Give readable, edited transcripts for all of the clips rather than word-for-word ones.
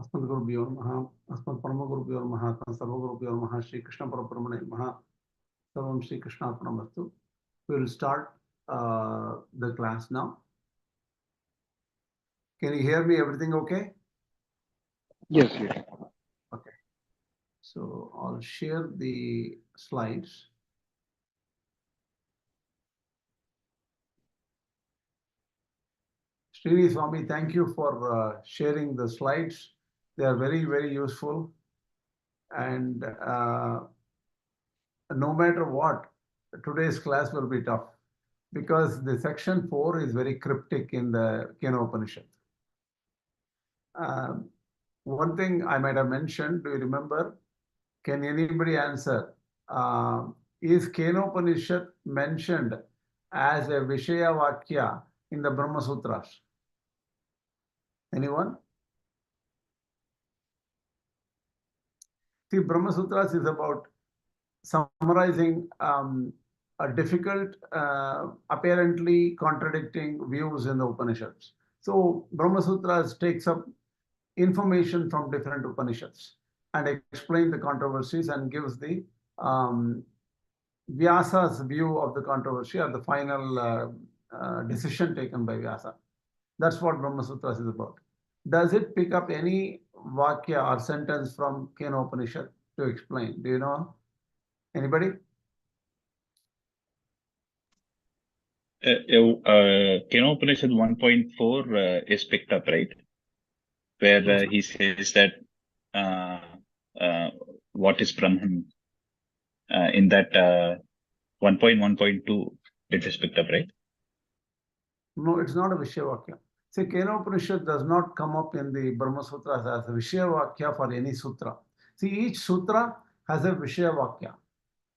Asmadgurubhyo Namaha, Asmadparamagurubhyo Namaha, Sarvagurubhyo Namaha, Shri Krishna Parabrahmane Namaha, Sarvam Shri Krishna Arpanamastu. We will start the class now. Can you hear me? Everything okay? Yes, yes. Okay. So I'll share the slides. Srini Swami, thank you for sharing the slides. They are very, very useful. And no matter what, today's class will be tough because the section 4 is very cryptic in the Kena Upaniṣad. One thing I might have mentioned, do you remember? Can anybody answer? Is Kena Upaniṣad mentioned as a Vishaya Vakya in the Brahma-sūtras? Anyone? See, Brahma-sūtras is about summarizing a difficult, apparently contradicting views in the Upanishads. So Brahma-sūtras takes up information from different Upanishads and explain the controversies and gives the Vyasa's view of the controversy or the final decision taken by Vyasa. That's what Brahma-sūtras is about. Does it pick up any Vakya or sentence from Kena Upaniṣad to explain? Do you know? Anybody? Kena Upaniṣad 1.4 is picked up, right? Where he says that what is Brahman in that 1.1.2 it is picked up, right? No, it's not a Vishayavakya. See, Kena Upaniṣad does not come up in the Brahma-sūtras as a Vishayavakya for any sutra. See, each sutra has a Vishayavakya.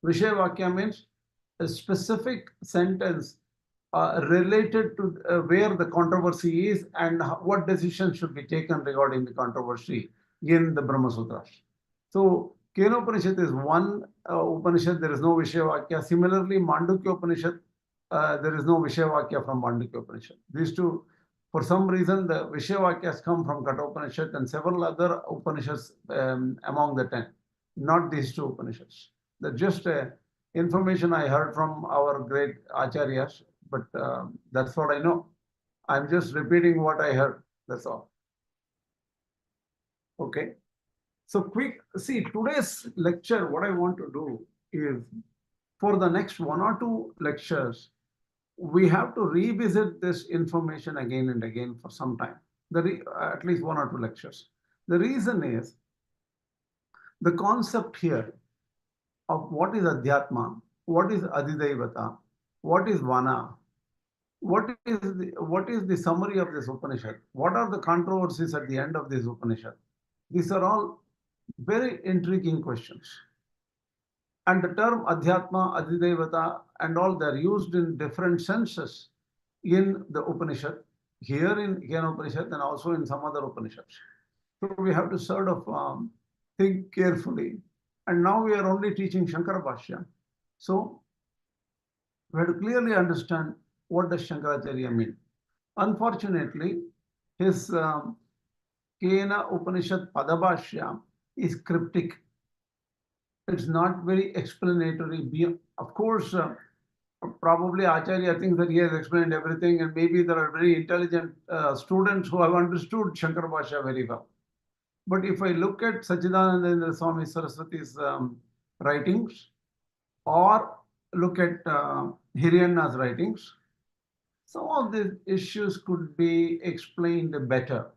Vishayavakya means a specific sentence related to where the controversy is and what decision should be taken regarding the controversy in the Brahma-sūtras. So, Kena Upaniṣad is one Upanishad, there is no Vishayavakya. Similarly, Mandukya Upanishad, there is no Vishayavakya from Mandukya Upanishad. These two, for some reason, the Vishayavakyas come from Kata Upanishad and several other Upanishads among the 10, not these two Upanishads. That's just information I heard from our great Acharyas, but that's what I know. I'm just repeating what I heard, that's all. Okay. So quick, see, today's lecture, what I want to do is, for the next 1 or 2 lectures, we have to revisit this information again and again for some time, at least 1 or 2 lectures. The reason is, the concept here of what is Adhyātma, what is Adhidevata, what is Vana, what is the summary of this Upanishad, what are the controversies at the end of this Upanishad. These are all very intriguing questions. And the term Adhyātma, Adhidevata, and all, they're used in different senses in the Upanishad, here in Kena Upaniṣad and also in some other Upanishads. So we have to sort of think carefully. And now we are only teaching Śaṅkara Bhashya. So we have to clearly understand what does Śaṅkarācārya mean. Unfortunately, his Kena Upaniṣad Padabhashya is cryptic. It's not very explanatory. Of course, probably Acharya thinks that he has explained everything, and maybe there are very intelligent students who have understood Śaṅkara Bhashya very well. But if I look at Sachidananda Swami Saraswati's writings, or look at Hiryanya's writings, some of these issues could be explained better.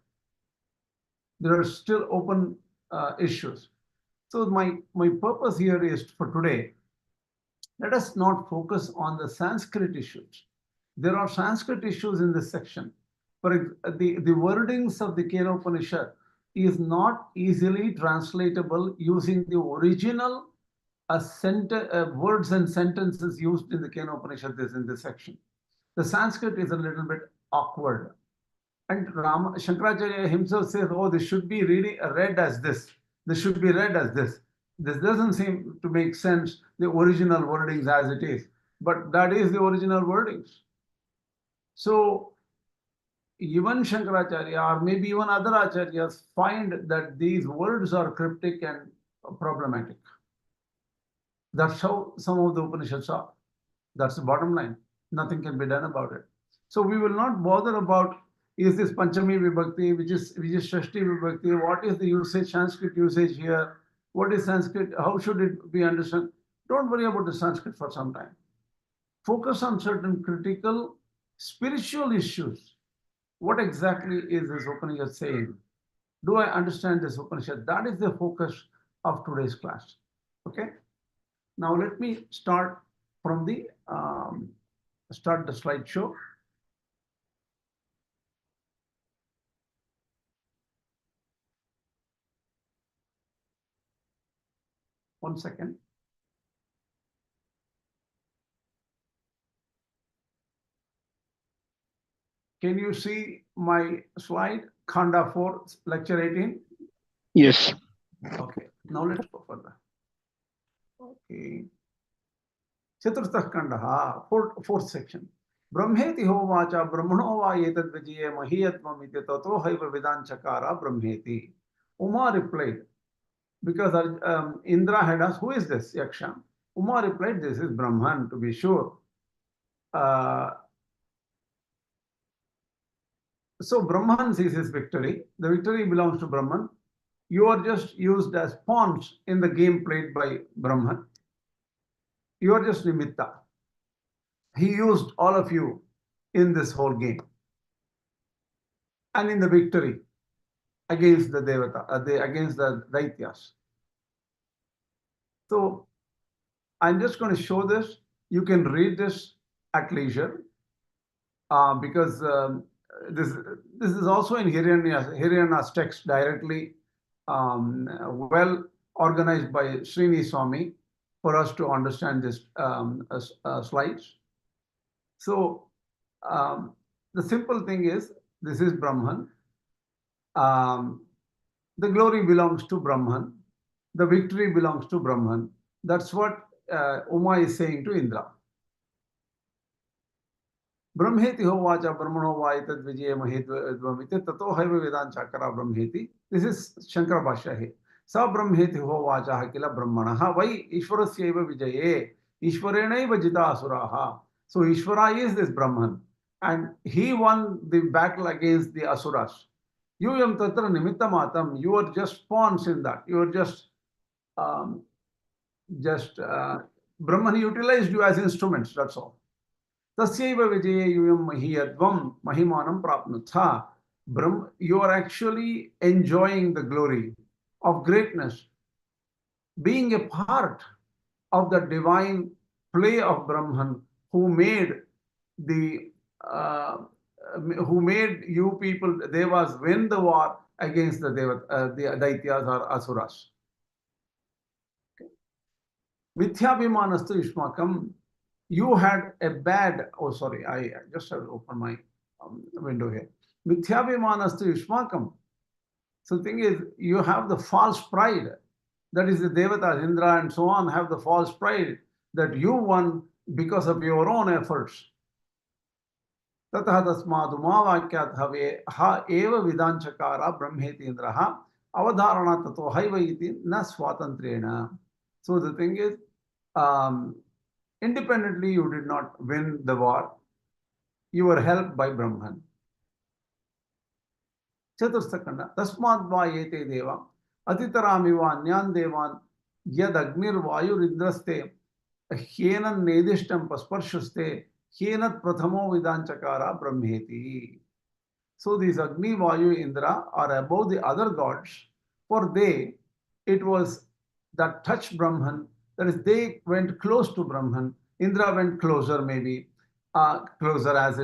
There are still open issues. So my purpose here is, for today, let us not focus on the Sanskrit issues. There are Sanskrit issues in this section. For the wordings of the Kena Upaniṣad is not easily translatable using the original words and sentences used in the Kena Upaniṣad is in this section. The Sanskrit is a little bit awkward. And Śaṅkarācārya himself says, oh, this should be really read as this. This should be read as this. This doesn't seem to make sense, the original wordings as it is. But that is the original wordings. So even Śaṅkarācārya or maybe even other acharyas find that these words are cryptic and problematic. That's how some of the Upanishads are. That's the bottom line. Nothing can be done about it. So we will not bother about is this Panchami Vibhakti, which is Shashti Vibhakti, what is the usage, Sanskrit usage here, what is Sanskrit, how should it be understood? Don't worry about the Sanskrit for some time. Focus on certain critical spiritual issues. What exactly is this Upanishad saying? Do I understand this Upanishad? That is the focus of today's class. Okay. Now let me start from the slideshow. One second. Can you see my slide? Khanda 4, lecture 18? Yes. Okay, now let's go further. Okay. Chaturtha Khandaha, fourth section. Brahmeti hovacha brahmano va etad vijaye mahiyatvam iti tato haiva Vedānta Brahmeti. Uma replied, because Indra had asked, who is this Yaksha? Uma replied, this is Brahman, to be sure. So Brahman sees his victory. The victory belongs to Brahman. You are just used as pawns in the game played by Brahman. You are just nimitta. He used all of you in this whole game. And in the victory against the devata, against the daityas. So I'm just going to show this. You can read this at leisure because this is also in Hiranyana's text directly, well organized by Srini Swami for us to understand this slides. So the simple thing is, this is Brahman. The glory belongs to Brahman. The victory belongs to Brahman. That's what Uma is saying to Indra. Brahmeti hovacha brahmano va etad vijaye mahitvam iti tato haiva Vedānta Brahmeti. This is Śaṅkara Bhashya. Sa brahmeti hovacha kila brahmanaha vai ishvarasyaiva vijaye ishvarenaiva jita asuraha. So Ishvara is this Brahman, and he won the battle against the asuras. Yuyam tatra nimittamatam. You are just pawns in that. You are just Brahman utilized you as instruments. That's all. Tasyaiva vijaye yuyam mahiyadvam mahimanam prapnutha. You are actually enjoying the glory of greatness, being a part of the divine play of Brahman, who made you people, devas, win the war against the daityas or asuras. Mithyabhimanastu Yushmakam. You had a bad, oh sorry, I just have to open my window here. Mithyabhimanastu Yushmakam. So the thing is, you have the false pride. That is the devatas, Indra and so on, have the false pride that you won because of your own efforts. Tatha tasmad umavakyat have ha eva Vedānta Brahmeti Indraha avadharana tato haiva iti na swatantrena. So the thing is, independently you did not win the war. You were helped by Brahman. Chaturthakanda tasmad va yete deva atitaramiva nyan devan yad agnir vayu ridraste hyenan nedishtam pasparshuste hyenat prathamo Vedānta Brahmeti. So these Agni, Vayu, Indra are above the other gods, for it was that touched Brahman, that is, they went close to Brahman. Indra went closer, maybe closer as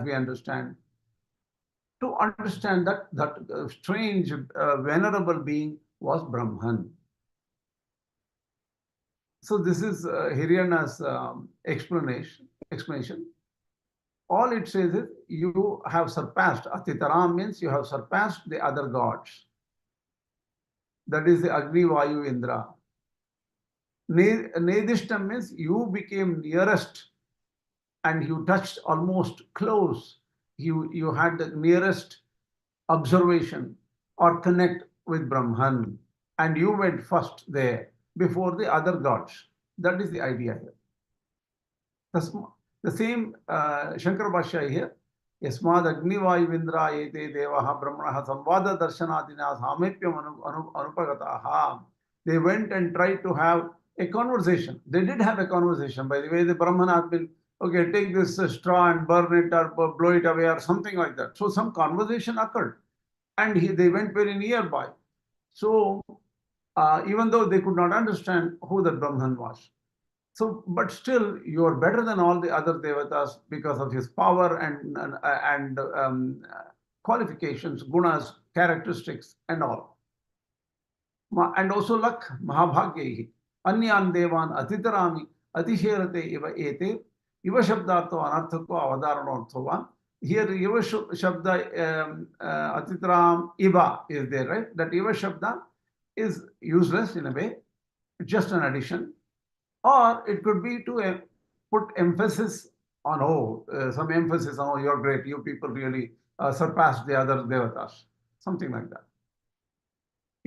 we understand, to understand that strange, venerable being was Brahman. So this is Hiryana's explanation. All it says is you have surpassed. Atitaram means you have surpassed the other gods. That is the Agni, Vayu, Indra. Nedishtam means you became nearest and you touched almost close you had the nearest observation or connect with Brahman, and you went first there before the other gods. That is the idea here. The same Śaṅkara Bhashya here. Yasmad Agnivayu Indra ete devaha brahmanaha samvada darshanadina samepyam anupagataha. They went and tried to have a conversation. They did have a conversation. By the way, the Brahman has been, okay, take this straw and burn it or blow it away or something like that. So some conversation occurred, and they went very nearby. So even though they could not understand who the Brahman was. So, but still, you are better than all the other devatas because of his power and qualifications, gunas, characteristics, and all. And also luck, mahabhagyahi, anyan devan atitarami, atisherate iva ete, iva shabdartho anarthako avadaranarthova. Here, iva shabda atitaram iva is there, right? That iva shabda is useless in a way, just an addition. Or it could be to put emphasis on, some emphasis on, you're great, you people really surpassed the other devatas, something like that.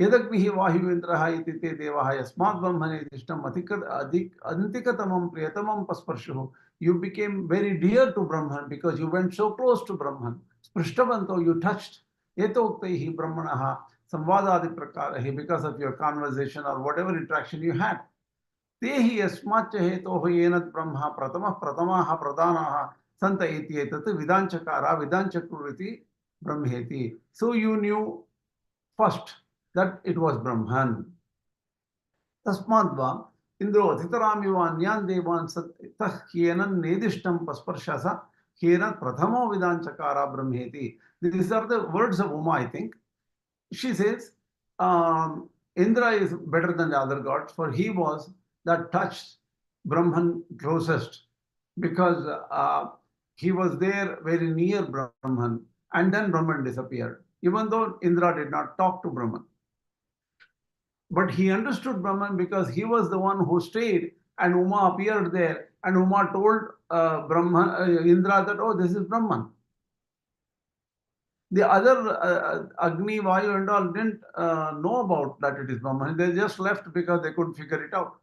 Yadagmihi vayu indraha iti te devaha yasmad brahmane dishtam antikatamam priyatamam pasparshuhu. You became very dear to Brahman because you went so close to Brahman. Sprishtavanto, you touched. Yetoktaihi brahmanaha samvadadi prakarahi, because of your conversation or whatever interaction you had. Tehi yasmacha hetoh yenat brahma pratamaha pradanaha santa iti etat vidanchakara vidanchakuriti brahmeti. So you knew first that it was Brahman. Tasmadva Indro Thitaramiva Nyan Devan Tah Kienan Nedishtam Pasparshasa Kienan Prathamo Vidanchakara Brahmeti. These are the words of Uma, I think. She says, Indra is better than the other gods, for he was that touched Brahman closest, because he was there very near Brahman, and then Brahman disappeared, even though Indra did not talk to Brahman. But he understood Brahman because he was the one who stayed, and Uma appeared there, and Uma told Indra that, oh, this is Brahman. The other Agni, Vayu and all didn't know about that it is Brahman. They just left because they couldn't figure it out.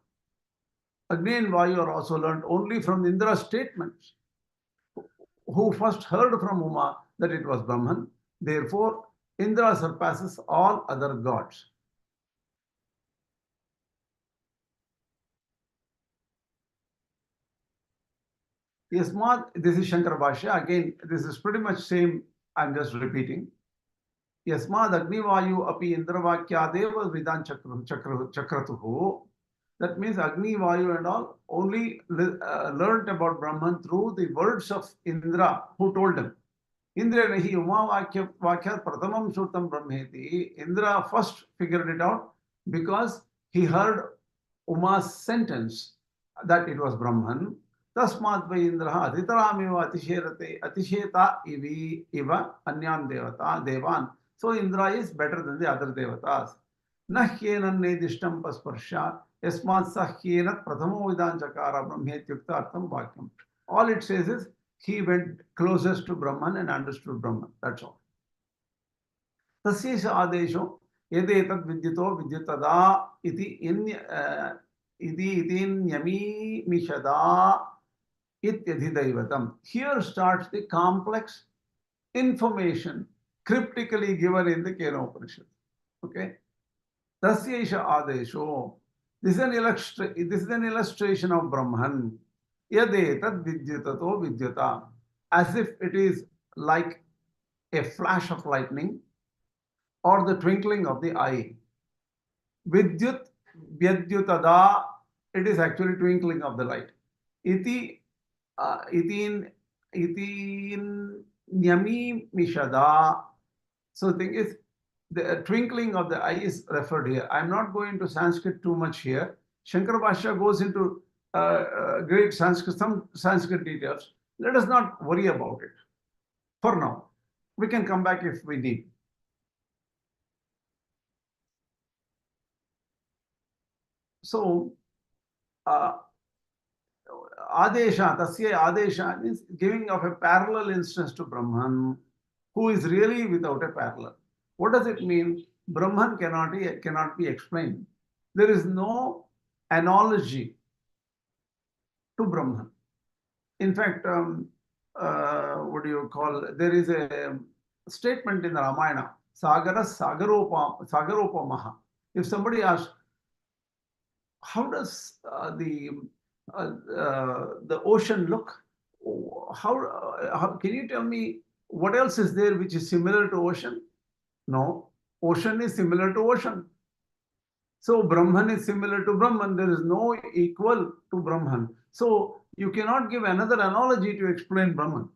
Agni and Vayu are also learned only from Indra's statements, who first heard from Uma that it was Brahman. Therefore, Indra surpasses all other gods. Yasmat, this is Śaṅkara Bhashya. Again, this is pretty much same. I'm just repeating. Yasmad Agni Vayu api Indra Vakyadeva Vidan Chakratuhu. That means Agni, Vayu and all only learned about Brahman through the words of Indra, who told him. Indra nahi Uma Vakyat Pratamam Shrutam Brahmeti. Indra first figured it out because he heard Uma's sentence that it was Brahman. Tasmat vai Indra Adhitaramiva Atisheta iva Anyan Devan. So Indra is better than the other devatas. Nahyenan nedishtam pasparsha yasmat sahyenat prathamo vidanchakara brahmetyuktartam vakyam. All it says is he went closest to Brahman and understood Brahman. That's all. Tasyesha adesho yedetat vidyuto vidyutada iti nyami mishada ityadhidevatam. Here starts the complex information cryptically given in the Kena Upaniṣad. Okay? Tasyesha adesho. This is an illustration of Brahman. Yadetat vidyutato vidyuta. As if it is like a flash of lightning or the twinkling of the eye. Vidyut vyadyutada. It is actually twinkling of the light. Itin nyami mishada. So the thing is, the twinkling of the eye is referred here. I'm not going to Sanskrit too much here. Śaṅkara Bhashya goes into great Sanskrit, some Sanskrit details. Let us not worry about it for now. We can come back if we need. So, Adesha, Tasya Adesha means giving of a parallel instance to Brahman, who is really without a parallel. What does it mean? Brahman cannot be explained. There is no analogy to Brahman. In fact, what do you call? There is a statement in the Ramayana, Sagaropamaha. If somebody asks, how does the ocean look? How can you tell me what else is there which is similar to ocean? No, ocean is similar to ocean. So Brahman is similar to Brahman. There is no equal to Brahman. So you cannot give another analogy to explain Brahman.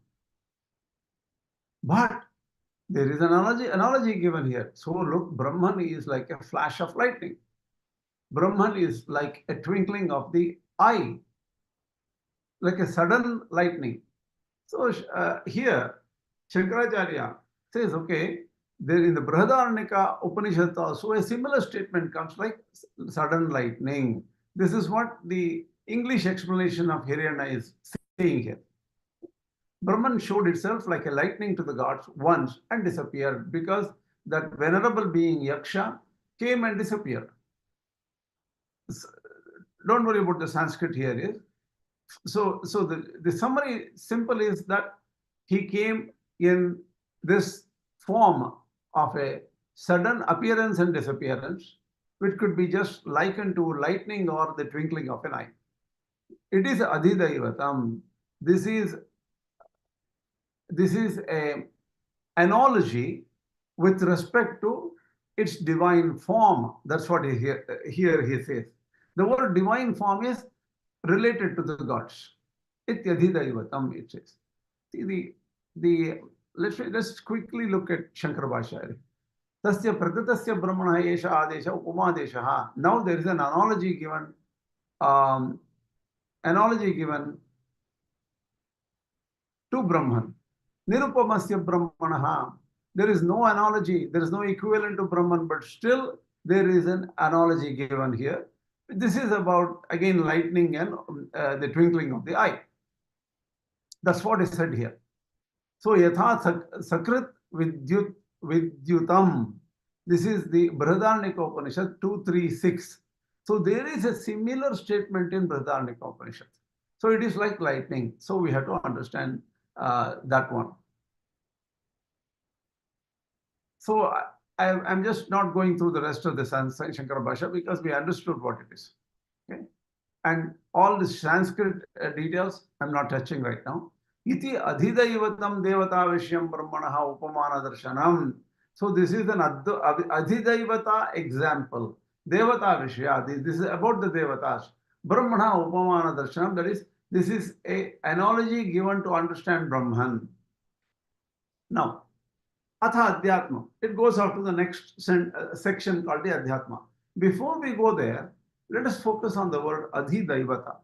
But there is an analogy given here. So look, Brahman is like a flash of lightning. Brahman is like a twinkling of the eye, like a sudden lightning. So here, Śaṅkarācārya says, okay, there in the Brihadaranyaka Upanishad also a similar statement comes like sudden lightning. This is what the English explanation of Hiranyana is saying here. Brahman showed itself like a lightning to the gods once and disappeared because that venerable being Yaksha came and disappeared. Don't worry about the Sanskrit here. Is so the summary simple is that he came in this form of a sudden appearance and disappearance, which could be just likened to lightning or the twinkling of an eye. It is Adhidevata. This is a analogy with respect to its divine form. That's what here he says. The word divine form is related to the gods. Ityadhidevatam, it says. See let's quickly look at Śaṅkara Bhāṣya. Tasya prakatasya brahmana esha adesha upamadesha. Now there is an analogy given to Brahman. Nirupamasya brahmanaha. There is no analogy, there is no equivalent to Brahman, but still there is an analogy given here. This is about, again, lightning and the twinkling of the eye. That's what is said here. So, yatha sakrit vidyutam. This is the Brihadaranyaka Upanishad 236. So, there is a similar statement in Brihadaranyaka Upanishad. So, it is like lightning. So, we have to understand that one. So, I'm just not going through the rest of the Śaṅkara Bhāṣya because we understood what it is. Okay? And all the Sanskrit details I'm not touching right now. Iti adhidaivatam devata vishyam brahmanaha upamana darshanam. So this is an adhidaivata example. Devata vishya. This is about the devatas. Brahmana upamana darshanam. That is, this is an analogy given to understand Brahman. Now, Atha Adhyātma. It goes out to the next section called the Adhyātma. Before we go there, let us focus on the word Adhidevata.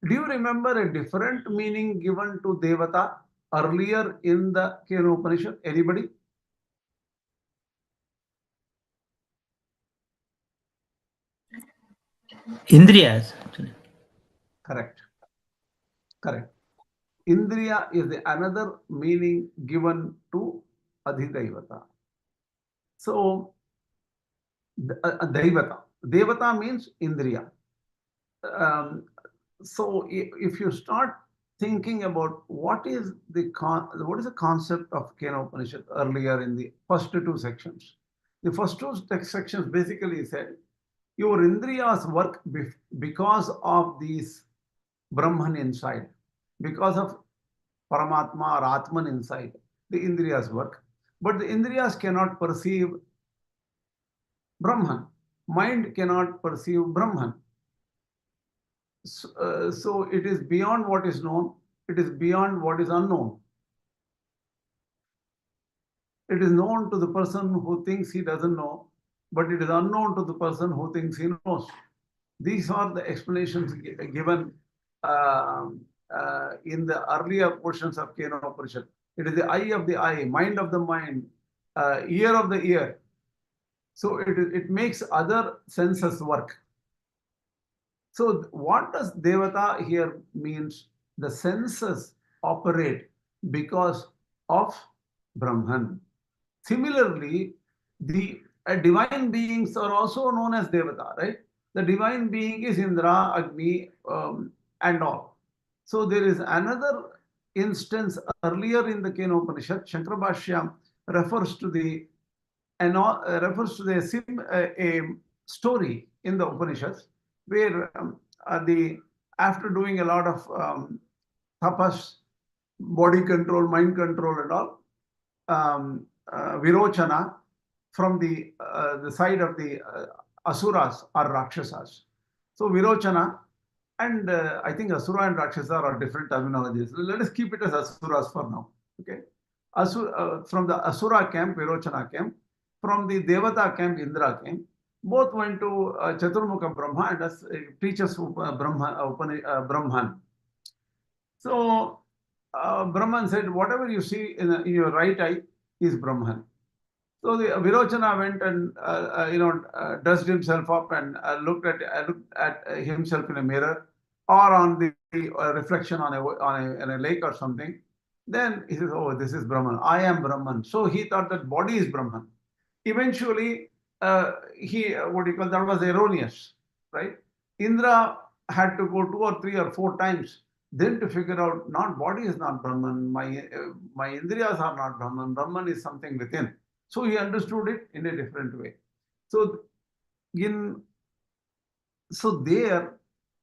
Do you remember a different meaning given to Devata earlier in the Kena Upaniṣad? Anybody? Indriyas. Correct. Indriya is the another meaning given to Adhidevata. So, Devata means Indriya. So, if you start thinking about what is the concept of Kena Upaniṣad earlier in the first two sections. The first two sections basically said your Indriyas work because of these Brahman inside, because of Paramatma or Ātman inside, the Indriyas work. But the Indriyas cannot perceive Brahman. Mind cannot perceive Brahman. So it is beyond what is known, it is beyond what is unknown. It is known to the person who thinks he doesn't know, but it is unknown to the person who thinks he knows. These are the explanations given in the earlier portions of Kena Upaniṣad. It is the eye of the eye, mind of the mind, ear of the ear. So it makes other senses work. So what does devata here means? The senses operate because of Brahman. Similarly, the divine beings are also known as devata, right? The divine being is Indra, Agni, and all. So there is another instance earlier in the Kena Upaniṣad. Śaṅkara Bhashyam refers to the a story in the Upanishads where the after doing a lot of tapas, body control, mind control, and all, virochana from the side of the asuras or rakshasas. So virochana, and I think asura and rakshasa are different terminologies. Let us keep it as asuras for now. Okay, from the asura camp, virochana camp, from the devata camp, Indra came. Both went to Chaturmukha Brahma and teaches Brahman. So Brahman said, whatever you see in your right eye is Brahman. So the Virochana went and dressed himself up and looked at himself in a mirror or on the reflection on a lake or something. Then he says, "Oh, this is Brahman. I am Brahman." So he thought that body is Brahman. Eventually, that was erroneous, right? Indra had to go 2 or 3 or 4 times then to figure out not body is not Brahman, my Indriyas are not Brahman. Brahman is something within. So he understood it in a different way. So in there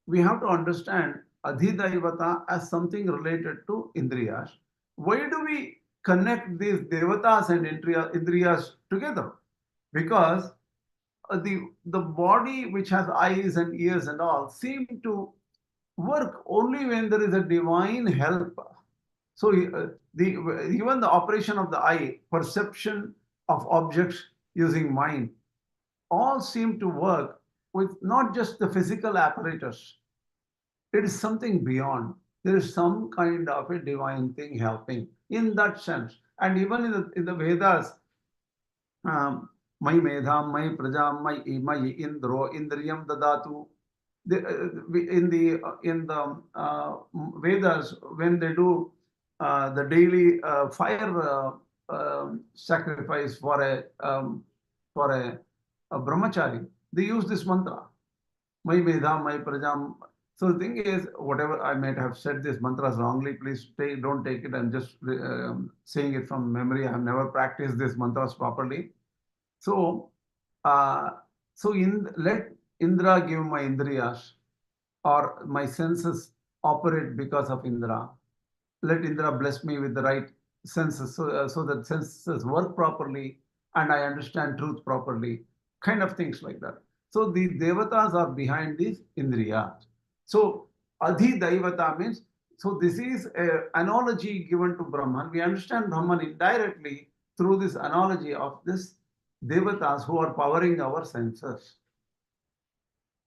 we have to understand Adhidevata as something related to Indriyas. Why do we connect these devatas and Indriyas together? Because the body which has eyes and ears and all seem to work only when there is a divine help. So even the operation of the eye, perception of objects using mind, all seem to work with not just the physical apparatus. It is something beyond. There is some kind of a divine thing helping in that sense. And even in the Vedas, Mai Medham, Mai Prajam, Mai Indro, Indriyam Dadatu. In the Vedas, when they do the daily fire sacrifice for a brahmachari, they use this mantra, Mai Medham, Mai Prajam. So the thing is, whatever I might have said these mantras wrongly, please don't take it. I'm just saying it from memory. I have never practiced these mantras properly. So, let Indra give my Indriyas, or my senses operate because of Indra. Let Indra bless me with the right senses so that senses work properly and I understand truth properly, kind of things like that. So the devatas are behind these Indriyas. So Adhidevata means, so this is an analogy given to Brahman. We understand Brahman indirectly through this analogy of this devatas who are powering our senses.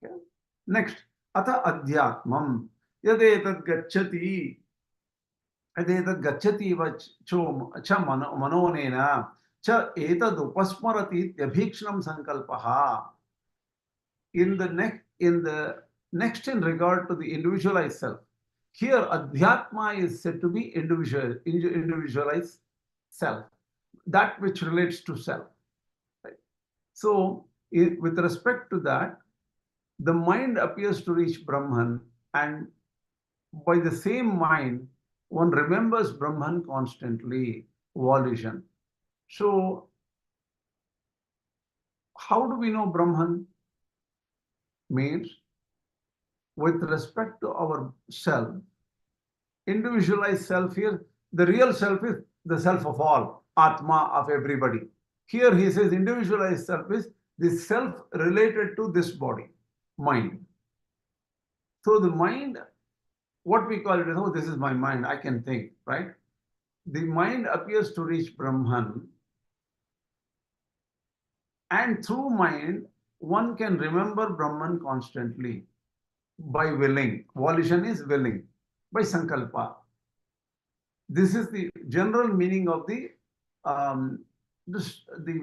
Okay? Next, Atha Adhyātmam Yadetat Gacchati Yadetat Gacchati Cha Manonena Cha Etad Upasmarati Yabhikshnam Sankalpaha. In the next in regard to the individualized self, here Adhyātma is said to be individualized self, that which relates to self. Right? So, with respect to that, the mind appears to reach Brahman, and by the same mind, one remembers Brahman constantly, volition. So, how do we know Brahman? Means, with respect to our self, individualized self here, the real self is the self of all, Atma of everybody. Here he says individualized self is the self related to this body, mind. So the mind, what we call it is, oh, this is my mind, I can think, right? The mind appears to reach Brahman, and through mind, one can remember Brahman constantly by willing. Volition is willing, by sankalpa. This is the general meaning of the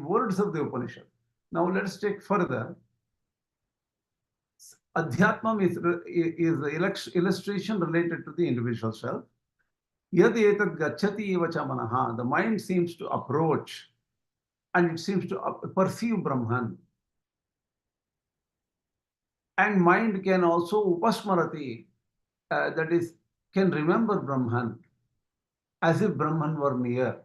words of the Upanishad. Now let's take further. Adhyatmam is the illustration related to the individual self. Yad etat gacchati eva cha manaha. The mind seems to approach and it seems to perceive Brahman. And mind can also upasmarati, that is, can remember Brahman as if Brahman were near.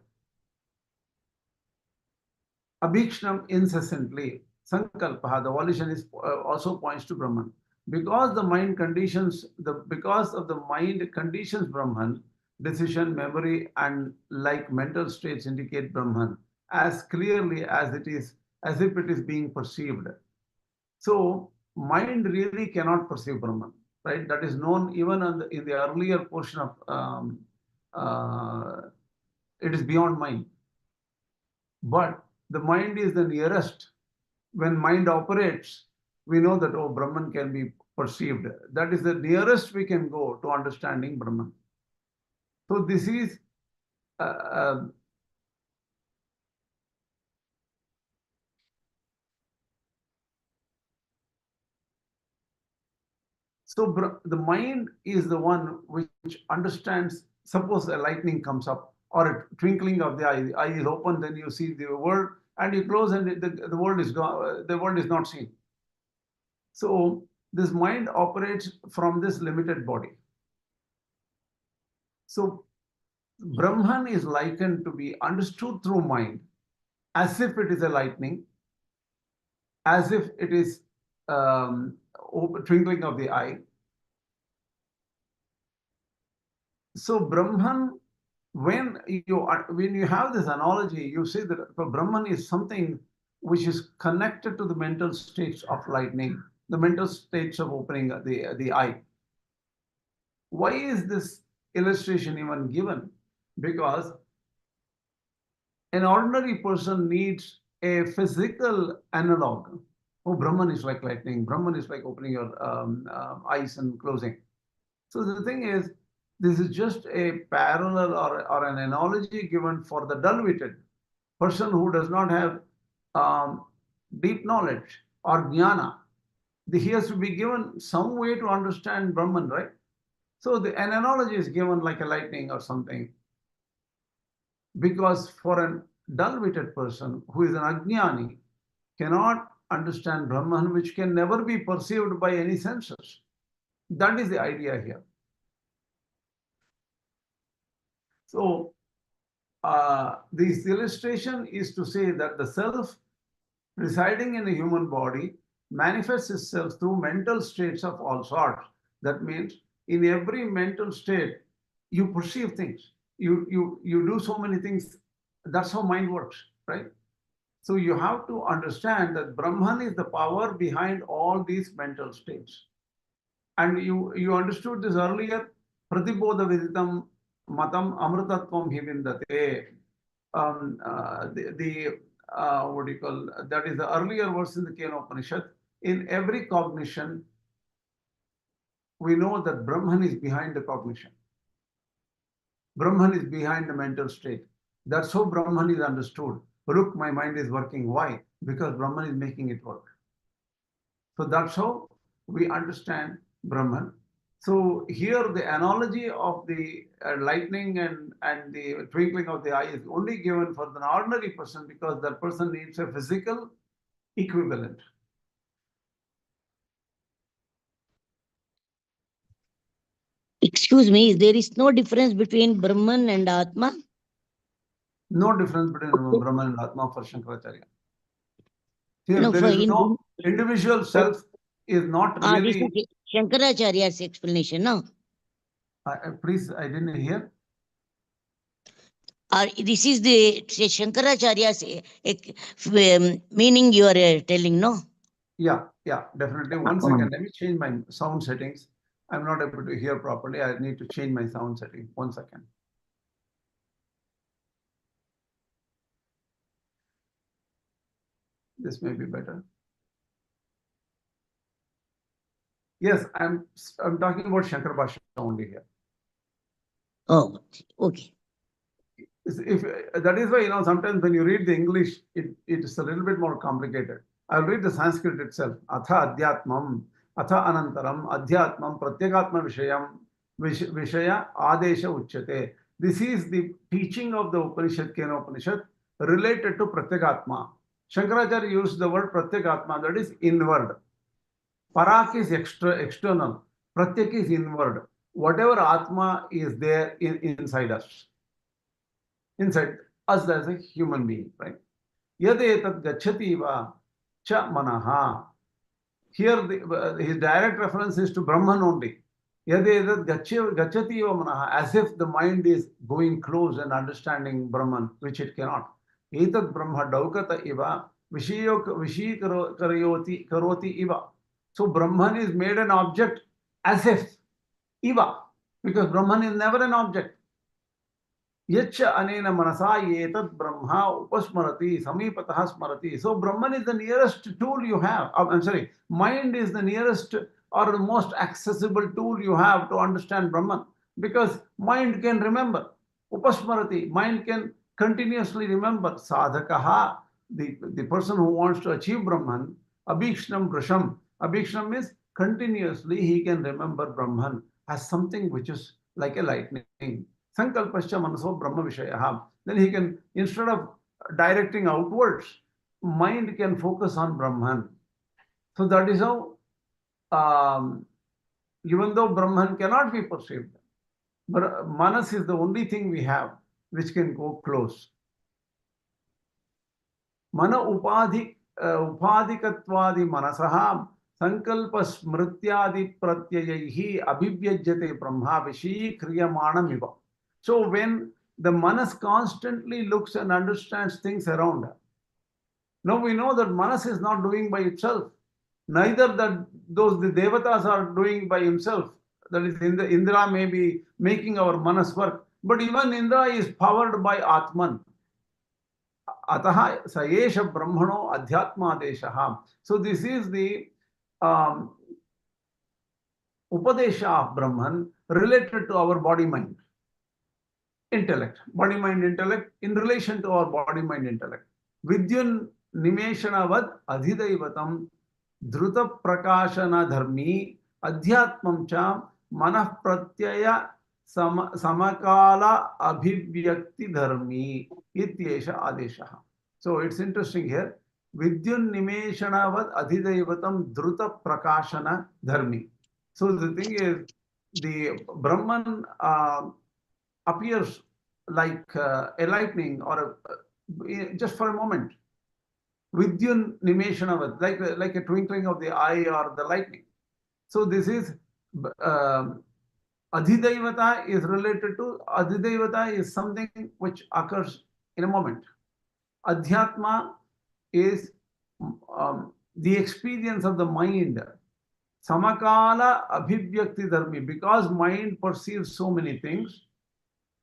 Abhikshnam incessantly. Sankalpaha, the volition is also points to Brahman. Because the mind conditions, because of the mind conditions Brahman, decision, memory, and like mental states indicate Brahman as clearly as it is, as if it is being perceived. So mind really cannot perceive Brahman, right? That is known even in the earlier portion of it is beyond mind. But the mind is the nearest. When mind operates, we know that, oh, Brahman can be perceived. That is the nearest we can go to understanding Brahman. So this is so the mind is the one which understands. Suppose a lightning comes up or a twinkling of the eye. The eye is open, then you see the world, and you close, and the world is gone. The world is not seen. So this mind operates from this limited body. So Brahman is likened to be understood through mind, as if it is a lightning, as if it is twinkling of the eye. So Brahman, when you have this analogy, you see that Brahman is something which is connected to the mental states of lightning, the mental states of opening the eye. Why is this illustration even given? Because an ordinary person needs a physical analog. Oh, Brahman is like lightning. Brahman is like opening your eyes and closing. So the thing is, this is just a parallel or an analogy given for the dull-witted person who does not have deep knowledge or Jñāna. He has to be given some way to understand Brahman, right? So an analogy is given like a lightning or something. Because for a dull-witted person who is an ajnani cannot understand Brahman, which can never be perceived by any senses. That is the idea here. So this illustration is to say that the self residing in a human body manifests itself through mental states of all sorts. That means in every mental state, you perceive things. You do so many things. That's how mind works, right? So you have to understand that Brahman is the power behind all these mental states. And you understood this earlier. Pratibodha viditam matam amritatvam hivindate. What do you call that? Is the earlier verse in the Kena Upaniṣad. In every cognition, we know that Brahman is behind the cognition. Brahman is behind the mental state. That's how Brahman is understood. Look, my mind is working. Why? Because Brahman is making it work. So that's how we understand Brahman. So here the analogy of the lightning and the twinkling of the eye is only given for the ordinary person because that person needs a physical equivalent. Excuse me, there is no difference between Brahman and Atma? No difference between Brahman and Atma for Śaṅkarācārya. Here No, there for is no individual self is not really. This is Śaṅkarācārya's explanation, no? Please, I didn't hear. This is the Śaṅkarācārya's meaning you are telling, no? Yeah, definitely. One second, let me change my sound settings. I'm not able to hear properly. I need to change my sound setting. 1 second. This may be better. Yes, I'm talking about Śaṅkara Bhashya only here. Oh, okay. If that is why, sometimes when you read the English, it is a little bit more complicated. I'll read the Sanskrit itself. Atha Adhyatmam अथ अनन्तरम् अध्यात्मं प्रत्यगात्म विषय आदेश उच्यते. This is the teaching of the Upanishad, Kena Upaniṣad, related to Pratyagatma. Śaṅkarācārya used the word Pratyagatma, that is inward. Parak is external. Pratyak is inward. Whatever Atma is there inside us. Inside us as a human being, right? Yadetat gacchati va cha manaha. Here his direct reference is to Brahman only. Yadetat gacchati va manaha, as if the mind is going close and understanding Brahman, which it cannot. Etat Brahma daukata iva vishi karoti iva. So Brahman is made an object as if iva, because Brahman is never an object. Yacha anena manasa etat Brahma upasmarati samipatah smarati. So Brahman is the nearest tool you have. I'm sorry, mind is the nearest or the most accessible tool you have to understand Brahman, because mind can remember. Upasmarati, mind can continuously remember. Sadhakaha, the person who wants to achieve Brahman, abhikshnam drasham. Abhikshnam means continuously he can remember Brahman as something which is like a lightning. Sankalpascha manaso Brahma Vishayaha. Then he can, instead of directing outwards, mind can focus on Brahman. So that is how, even though Brahman cannot be perceived, but Manas is the only thing we have which can go close. Mana Upādhi Upādhikatvādi Manasaha Sankalpa Smrityādi Pratyayaihi Abhivyajyate Brahma Vishi Kriyamanamiva. So when the Manas constantly looks and understands things around her, now we know that Manas is not doing by itself. Neither that the devatas are doing by himself. That is, Indra may be making our Manas work, but even Indra is powered by Ātman. Ataha Sayesha Brahmano Adhyātma Deshaha. So this is the Upadesha of Brahman related to our body-mind intellect. Body-mind intellect in relation to our body-mind intellect. Vidyun Nimeshanavad Adhidevatam Dhruta Prakashana Dharmi Adhyatmam cha Manah Pratyaya Samakala Abhivyakti Dharmi Ityesha Adeshaha. So it's interesting here. Vidyun Nimeshanavad Adhidevatam Dhruta Prakashana Dharmi. So the thing is, the Brahman appears like a lightning or just for a moment. Vidyun Nimeshanavad, like a twinkling of the eye or the lightning. So this is Adhidevata is related to, Adhidevata is something which occurs in a moment. Adhyatma is the experience of the mind. Samakala Abhivyakti Dharmi, because mind perceives so many things,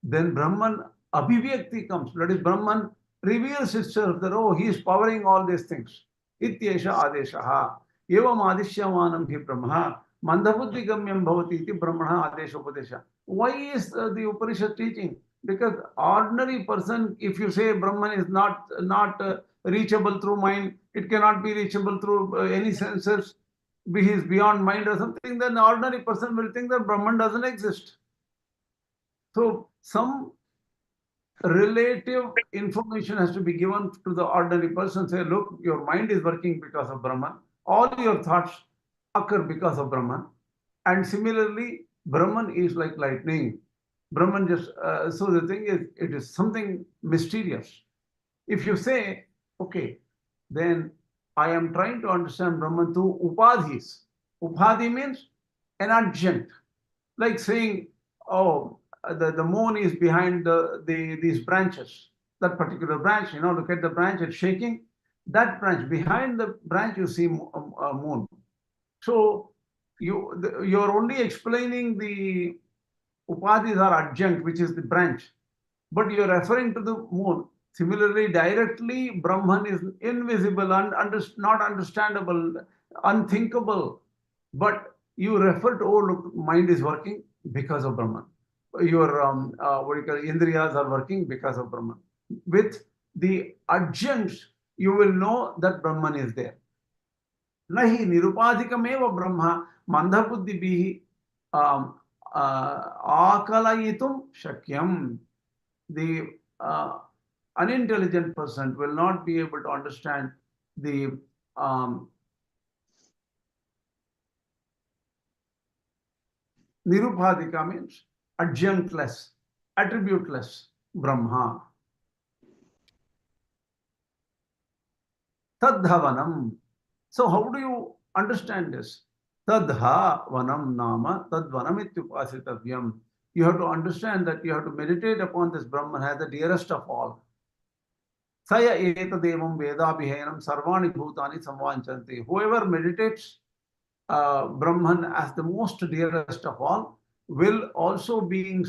then Brahman Abhivyakti comes. That is, Brahman reveals itself that, oh, he is powering all these things. Ityesha Adeshaha. Evam Adishyamanam hi Brahma. Mandhabuddhi Gamyam Bhavati iti Brahmana Adesha Upadesha. Why is the Upanishad teaching? Because ordinary person, if you say Brahman is not reachable through mind, it cannot be reachable through any senses, he is beyond mind or something, then the ordinary person will think that Brahman doesn't exist. So some relative information has to be given to the ordinary person. Say, look, your mind is working because of Brahman. All your thoughts occur because of Brahman. And similarly, Brahman is like lightning. Brahman just, so the thing is, it is something mysterious. If you say, okay, then I am trying to understand Brahman through Upādhis. Upādhi means an adjunct. Like saying, oh, the moon is behind these branches. That particular branch, look at the branch, it's shaking. That branch, behind the branch, you see a moon. So you're only explaining the Upādhis are adjunct, which is the branch, but you're referring to the moon. Similarly, directly, Brahman is invisible, not understandable, unthinkable, but you refer to, oh, look, mind is working because of Brahman. Your Indriyas are working because of Brahman. With the adjuncts, you will know that Brahman is there. nahi nirupadhikameva brahma mandhabuddhibihi akalayitum shakyam. The unintelligent person will not be able to understand the nirupadhika means adjunctless, attributeless Brahma. Tadhavanam. So how do you understand this? Tadha vanam nama tadvanam ityupasitavyam. You have to understand that you have to meditate upon this Brahman as the dearest of all. Saya etadevam vedabhihenam sarvani bhutani samvanchanti. Whoever meditates Brahman as the most dearest of all will also be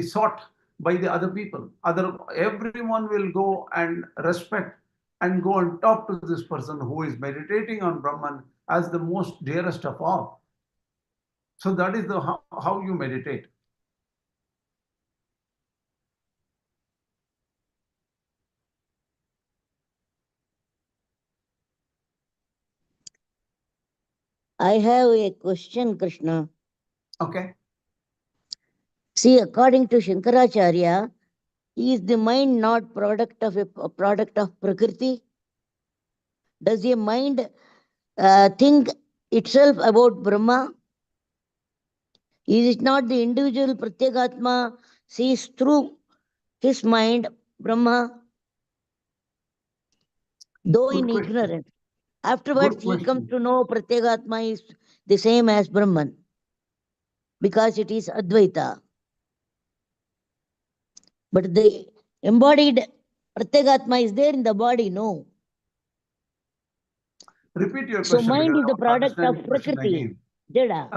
sought by the other people. Everyone will go and respect and go and talk to this person who is meditating on Brahman as the most dearest of all. So that is how you meditate. I have a question, Krishna. Okay. See, according to Śaṅkarācārya, is the mind not product of a product of Prakriti? Does a mind think itself about Brahma? Is it not the individual Pratyekātma sees through his mind Brahma, though Good in question. ignorance? Afterwards, Good he comes question. to know Pratyekātma is the same as Brahman because it is Advaita. But the embodied Pratyekātma is there in the body, no. Repeat your So question mind because is I the want to product understand of your question Prakriti, again. Jada.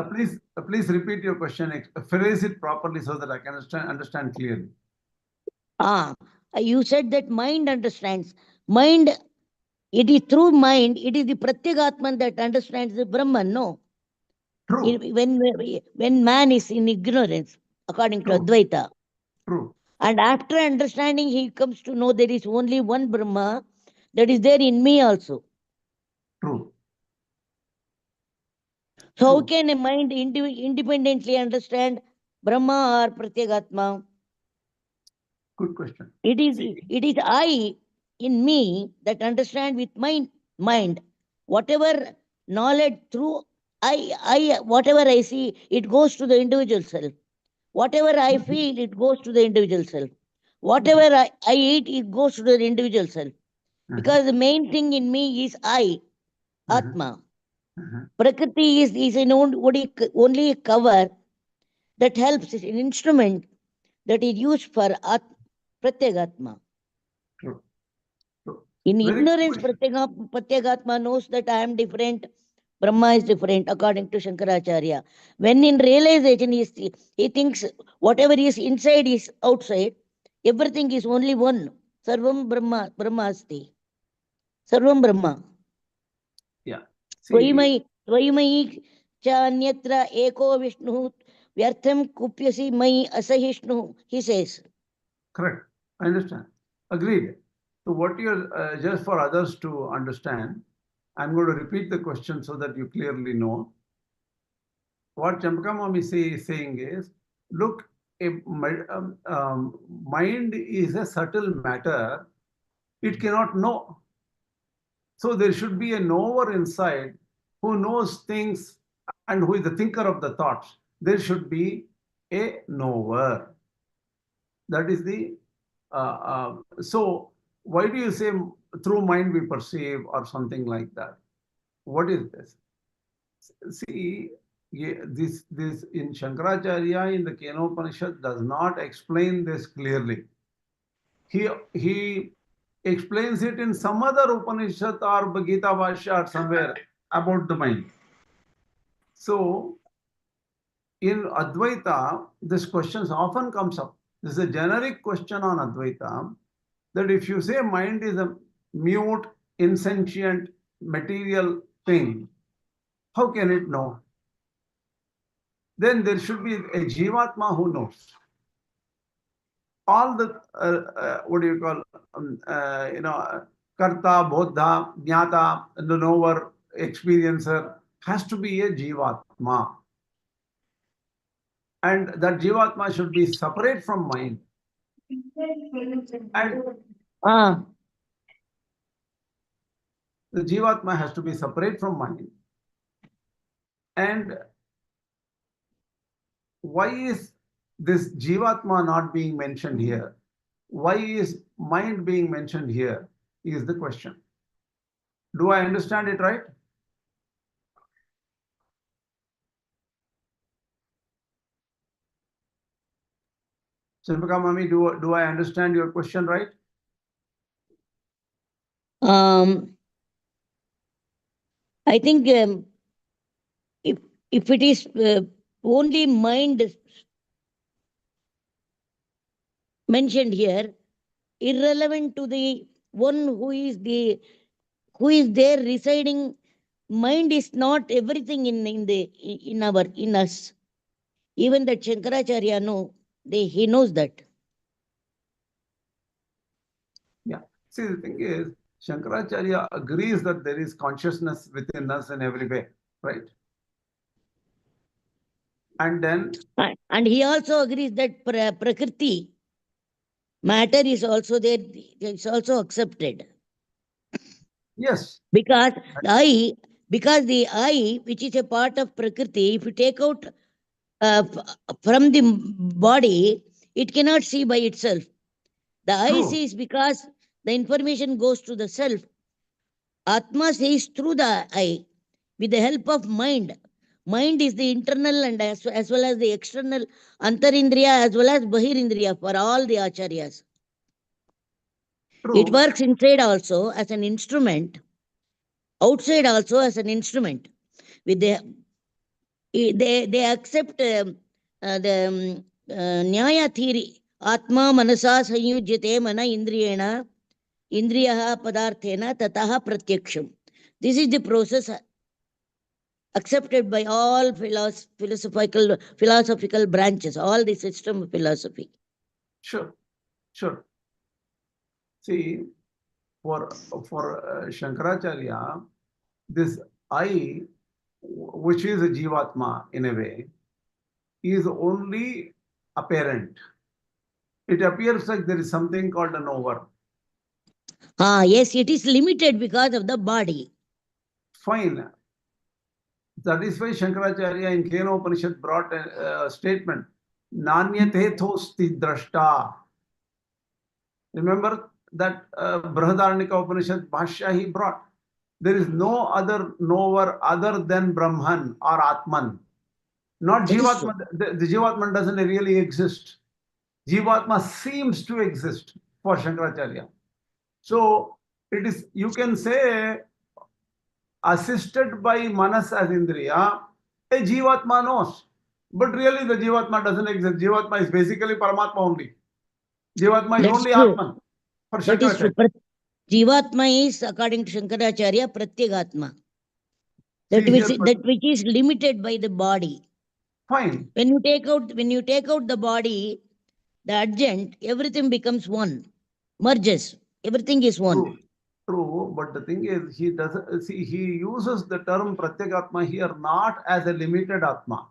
Please repeat your question. Phrase it properly so that I can understand clearly. You said that mind understands. Mind, it is through mind, it is the Pratyekātman that understands the Brahman, no? True. When man is in ignorance, according to True. Advaita. True. And after understanding, he comes to know there is only one Brahma that is there in me also. True. So how True. can a mind independently understand Brahma or Pratyekātma? Good question. It is I in me that understand with my mind. Whatever knowledge through whatever I see, it goes to the individual self. Whatever I feel, it goes to the individual self. Whatever I eat, it goes to the individual self. Because the main thing in me is I, Atma. Prakriti is only a cover that helps, is an instrument that is used for Pratyekātma. True. True. In Very good ignorance, question. Pratyekātma knows that I am different, Brahma is different, according to Śaṅkarācārya. When in realization, he thinks whatever is inside is outside, everything is only one. Sarvam Brahma, Brahmasti. Sarvam Brahma. Yeah. Tvayimai cha anyatra eko Vishnu vyartham kupyasi mai asahishnu, he says. Correct. I understand. Agreed. So what you're, just for others to understand, I'm going to repeat the question so that you clearly know. What Champakamami is saying is, look, mind is a subtle matter. It cannot know. So there should be a knower inside who knows things and who is the thinker of the thoughts. There should be a knower. That is the so why do you say through mind we perceive or something like that? What is this? See, this in Śaṅkarācārya in the Kena Upaniṣad does not explain this clearly. He explains it in some other Upanishad or Gita Bhashya or somewhere about the mind. So in Advaita, this question often comes up. This is a generic question on Advaita, that if you say mind is a mute, insentient, material thing, how can it know? Then there should be a Jivatma who knows. All the, what do you call, Karta, Bodha, Jnata, the knower, experiencer has to be a Jivatma. And that Jivatma should be separate from mind. And Ah, the Jivatma has to be separate from mind. And why is this Jivatma not being mentioned here? Why is mind being mentioned here is the question. Do I understand it right? Silpaka Mami, do I understand your question right? I think if it is only mind mentioned here, irrelevant to the one who is there residing, mind is not everything in us. Even that Śaṅkarācārya he knows that. Yeah. See, the thing is, Śaṅkarācārya agrees that there is consciousness within us in every way, right? And then, And he also agrees that Prakriti, matter is also there, it's also accepted. yes. Because the I, which is a part of Prakriti, if you take out from the body, it cannot see by itself. The I True. sees because the information goes to the self. Atma sees through the I with the help of mind. Mind is the internal and as well as the external Antarindriya as well as Bahirindriya for all the Acharyas. True. It works inside also as an instrument, outside also as an instrument. With they accept the Nyaya theory. Atma manasa sanyujyate mana indriyena indriyaha padarthena tataha pratyaksham. This is the process accepted by all philosophical branches, all the system of philosophy. Sure. See, for Śaṅkarācārya, this I, which is a Jivatma in a way, is only apparent. It appears like there is something called a knower. Yes, it is limited because of the body. Fine. That is why Śaṅkarācārya in Kena Upaniṣad brought a statement, Nanyathethosti drashta. Remember that Brihadaranyaka Upanishad Bhashya he brought. There is no other knower other than Brahman or Ātman. Not Jivatma. The Jivatma doesn't really exist. Jivatma seems to exist for Śaṅkarācārya. So it is, you can say, assisted by Manas as Indriya, a Jivatma knows. But really the Jivatma doesn't exist. Jivatma is basically Paramatma only. Jivatma is only Ātman for Śaṅkarācārya. Jivatma is, according to Śaṅkarācārya, Pratyagatma. That which is limited by the body. Fine. When you take out the body, the adjunct, everything becomes one, merges. Everything is one. True, but the thing is, he doesn't see. He uses the term Pratyagatma here not as a limited Atma.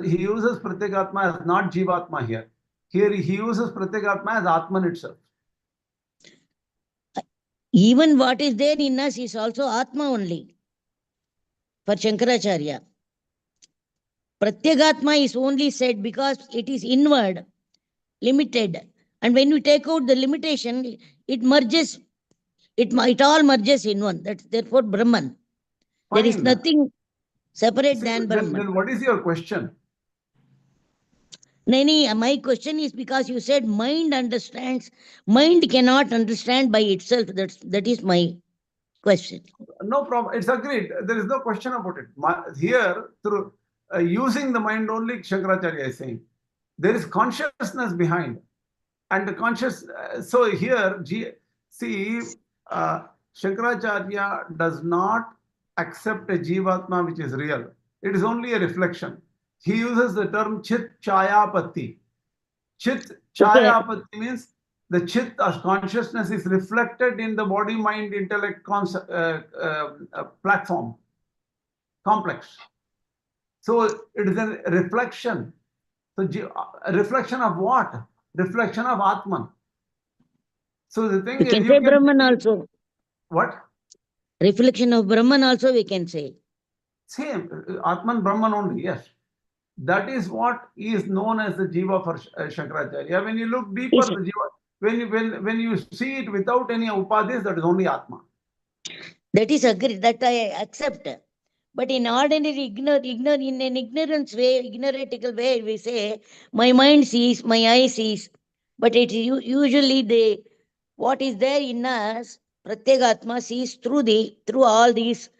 He uses Pratyagatma as not Jivatma here. Here he uses Pratyagatma as Atman itself. Even what is there in us is also Atma only. For Śaṅkarācārya, Pratyagatma is only said because it is inward, limited. And when you take out the limitation, it merges. It all merges in one. That's therefore Brahman. Fine. There is nothing separate than Brahman. Then what is your question? Nani, my question is because you said mind understands. Mind cannot understand by itself. That is my question. No problem. It's agreed. There is no question about it. Here, through using the mind only, Śaṅkarācārya is saying, there is consciousness behind. And the conscious, so here, Śaṅkarācārya does not accept a Jivatma which is real. It is only a reflection. He uses the term Chit Chayapati. Chit Chayapati means the chit as consciousness is reflected in the body, mind, intellect platform, complex. So it is a reflection. So a reflection of what? Reflection of Atman. So the thing We is, can you say can Brahman also. What? Reflection of Brahman also we can say. Same, Atman Brahman only, yes. That is what is known as the Jiva for Śaṅkarācārya. When you look deeper, Yes, the Jiva, when you see it without any Upādhis, that is only Atma. that is agreed, that I accept. But in ordinary in an ignorance way, ignoratical way, we say, my mind sees, my eye sees. But it usually what is there in us, Pratyagatma sees through all these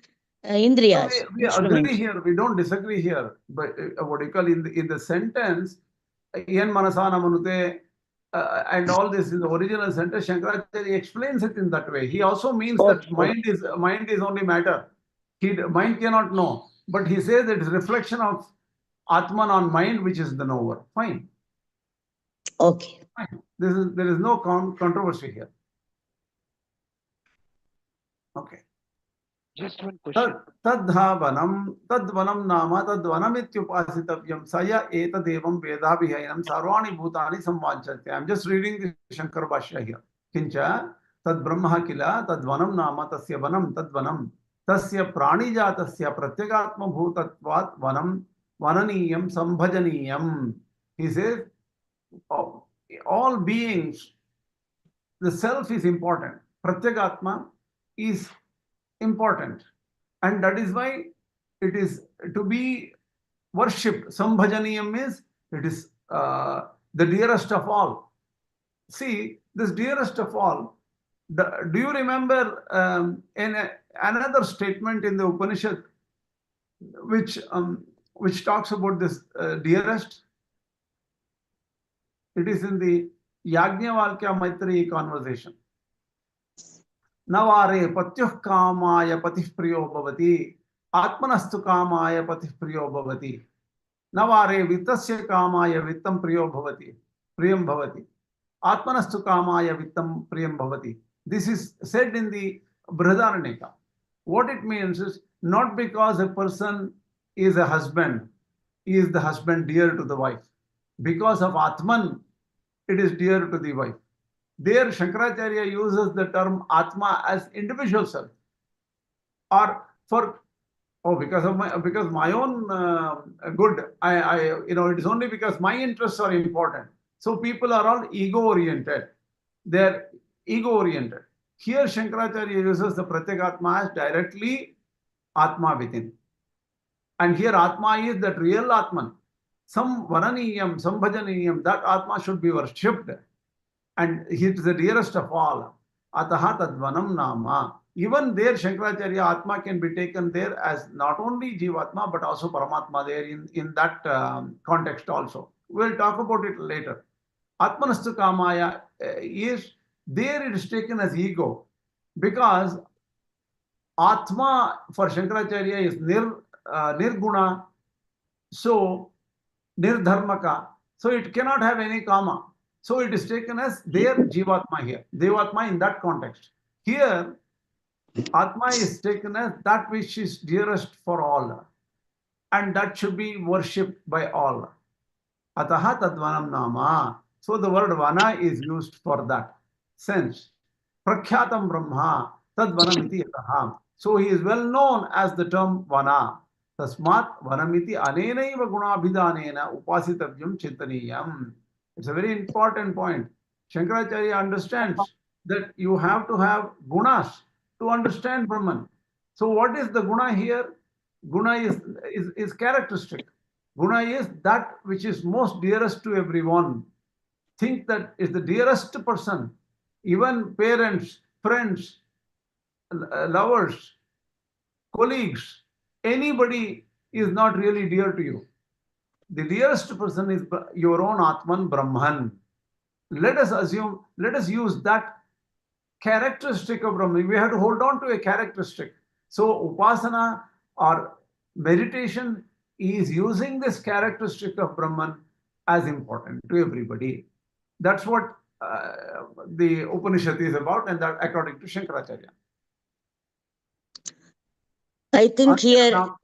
Indriyas, So we agree instruments. here, we don't disagree here. But what you call in the sentence, Yan Manasana Manute, and all this in the original sentence, Śaṅkarācārya explains it in that way. He also means that mind is only matter. Mind cannot know. But he says it is reflection of Atman on mind, which is the knower. Fine. Okay. Fine. There is no controversy here. Okay. Just one question. तद्धावनं तद्वनं नाम तद्वनमित्युपासितव्यं सय एतदेवं वेदाभिहैनं सर्वाणि भूतानि संवाञ्छन्ते. I'm just reading the Śaṅkara Bhashya here. किंच तद्ब्रह्म किल तद्वनं नाम तस्य वनं तद्वनं तस्य प्राणिजातस्य प्रत्यगात्मभूतत्वात् वनं वननीयं संभजनीयं. He says all beings, the self is important. Pratyagatma is important, and that is why it is to be worshipped. Sambhajaniyam means it is the dearest of all. See, this dearest of all, do you remember in another statement in the Upanishad which talks about this dearest? It is in the Yajnavalkya Maitreyi conversation. Navare patyuh kamaya patih priyo bhavati atmanastu kamaya patih priyo bhavati navare vittasya kamaya vittam priyo bhavati priyam bhavati atmanastu kamaya vittam priyam bhavati. This is said in the Brihadaranyaka. What it means is, not because a person is a husband, is the husband dear to the wife. Because of Atman, it is dear to the wife. There, Śaṅkarācārya uses the term Atma as individual self, or because my own good, it is only because my interests are important. So people are all ego-oriented. They're ego-oriented. Here, Śaṅkarācārya uses the Pratyagatma as directly Atma within. And here Atma is that real Atman. Some Vananiyam, Sambhajaniyam, that Atma should be worshipped. And he is the dearest of all. Ataha tadvanam nama. Even there, Śaṅkarācārya, Atma can be taken there as not only Jivatma, but also Paramatma there in that context also. We'll talk about it later. Atmanastu kamaya is, there it is taken as ego. Because Atma for Śaṅkarācārya is Nirguṇa, so Nirdharmaka. So it cannot have any kama. So it is taken as their Jivatma here, Devatma in that context. Here, Atma is taken as that which is dearest for all, and that should be worshipped by all. Ataha tadvanam nama. So the word vana is used for that sense. Prakhyatam Brahma tadvanamiti yataha. So he is well known as the term vana. Tasmat vanamiti anenaiva gunabhidanena upasitavyam chintaniyam. It's a very important point. Śaṅkarācārya understands that you have to have gunas to understand Brahman. So what is the guna here? Guna is characteristic. Guna is that which is most dearest to everyone. Think that is the dearest person. Even parents, friends, lovers, colleagues, anybody is not really dear to you. The dearest person is your own Atman Brahman. Let us use that characteristic of Brahman. We have to hold on to a characteristic. So Upāsanā or meditation is using this characteristic of Brahman as important to everybody. That's what the Upanishad is about, and that according to Śaṅkarācārya. I think here Now,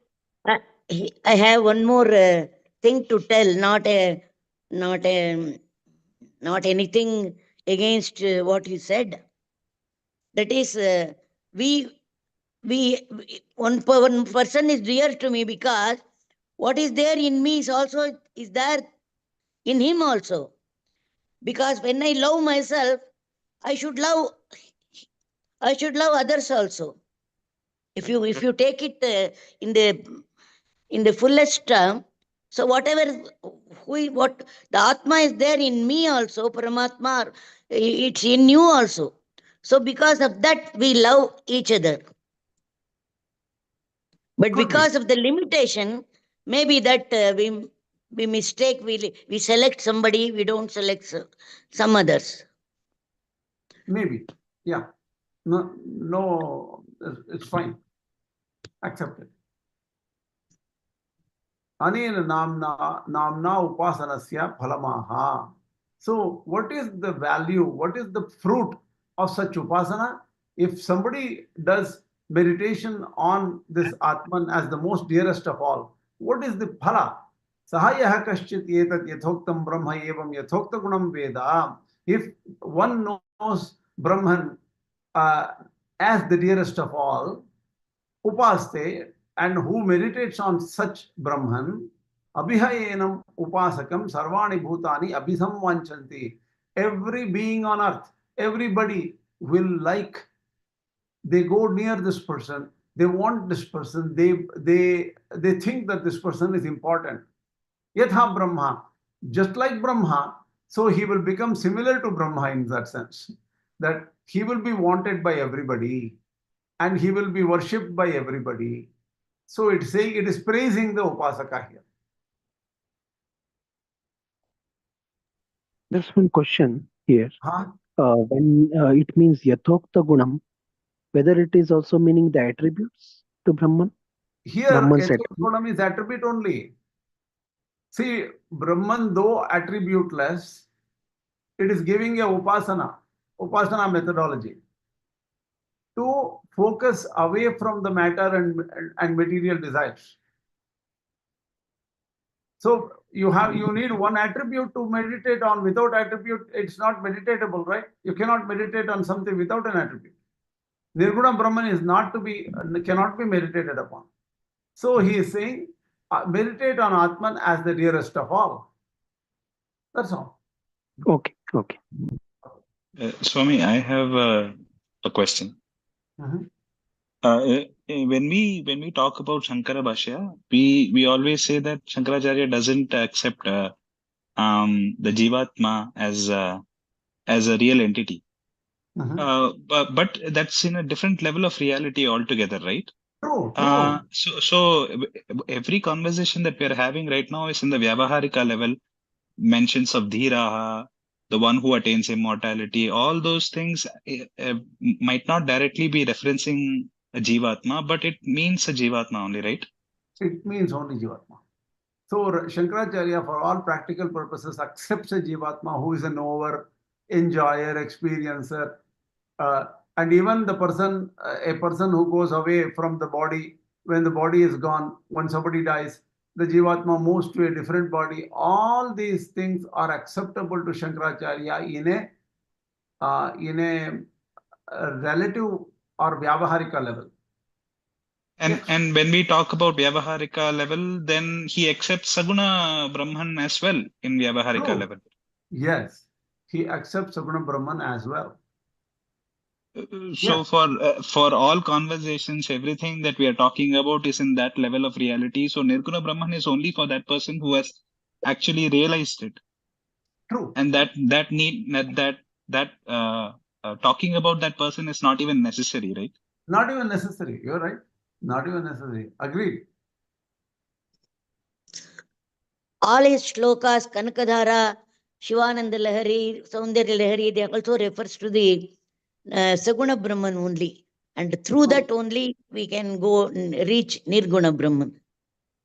I have one more thing to tell, not anything against what he said. That is, one person is dear to me because what is there in me is there in him also. Because when I love myself, I should love others also. If you take it in the fullest term, so what the Atma is there in me also, Paramatma, it's in you also. So because of that, we love each other. But because of the limitation, maybe that we mistake, we select somebody, we don't select some others. maybe, yeah. No, it's fine. Accept it. Anena namna upasanasya phalamaha. So what is the value? What is the fruit of such upasana? If somebody does meditation on this Atman as the most dearest of all, what is the phala? Sahayaha kaschit etat yathoktam brahma evam yathokta gunam veda. If one knows Brahman as the dearest of all, upaste, and who meditates on such Brahman, abhihayenam upasakam sarvani bhutani abhisamvanchanti. Every being on earth, everybody will like, they go near this person, they want this person, they think that this person is important. Yatha Brahma, just like Brahma, so he will become similar to Brahma in that sense, that he will be wanted by everybody and he will be worshipped by everybody. So it's saying, it is praising the Upasaka here. There's one question here. Huh? When it means yathokta gunam, whether it is also meaning the attributes to Brahman? Here, Brahman's Yathokta attribute. Gunam is attribute only. See, Brahman, though attributeless, it is giving a Upāsanā methodology to focus away from the matter and material desires. So you need one attribute to meditate on. Without attribute, it's not meditatable, right? You cannot meditate on something without an attribute. Nirguṇa Brahman is cannot be meditated upon. So he is saying, meditate on Atman as the dearest of all. That's all. Okay. Swami, I have a question. Mhm. When we talk about Śaṅkara Bhashya, we always say that Śaṅkarācārya doesn't accept the Jivatma as a real entity. But that's in a different level of reality altogether, right? True. So every conversation that we are having right now is in the Vyavaharika level, mentions of Dhiraha, the one who attains immortality, all those things might not directly be referencing a Jivatma, but it means a Jivatma only, right? It means only Jivatma. So Śaṅkarācārya, for all practical purposes, accepts a Jivatma who is a knower, enjoyer, experiencer, and even a person who goes away from the body, when the body is gone, when somebody dies, the Jivatma moves to a different body. All these things are acceptable to Śaṅkarācārya in a relative or Vyavaharika level. And when we talk about Vyavaharika level, then he accepts Saguṇa Brahman as well in Vyavaharika level. Yes, he accepts Saguṇa Brahman as well. So for all conversations, everything that we are talking about is in that level of reality. So Nirguṇa Brahman is only for that person who has actually realized it. True. And that talking about that person is not even necessary, right? Not even necessary. You're right. Not even necessary. Agreed. All his shlokas, Kanakadhara, Shivananda Lahari, Saundarya Lahari, they also refers to the Saguṇa Brahman only. And through that only we can go and reach Nirguṇa Brahman.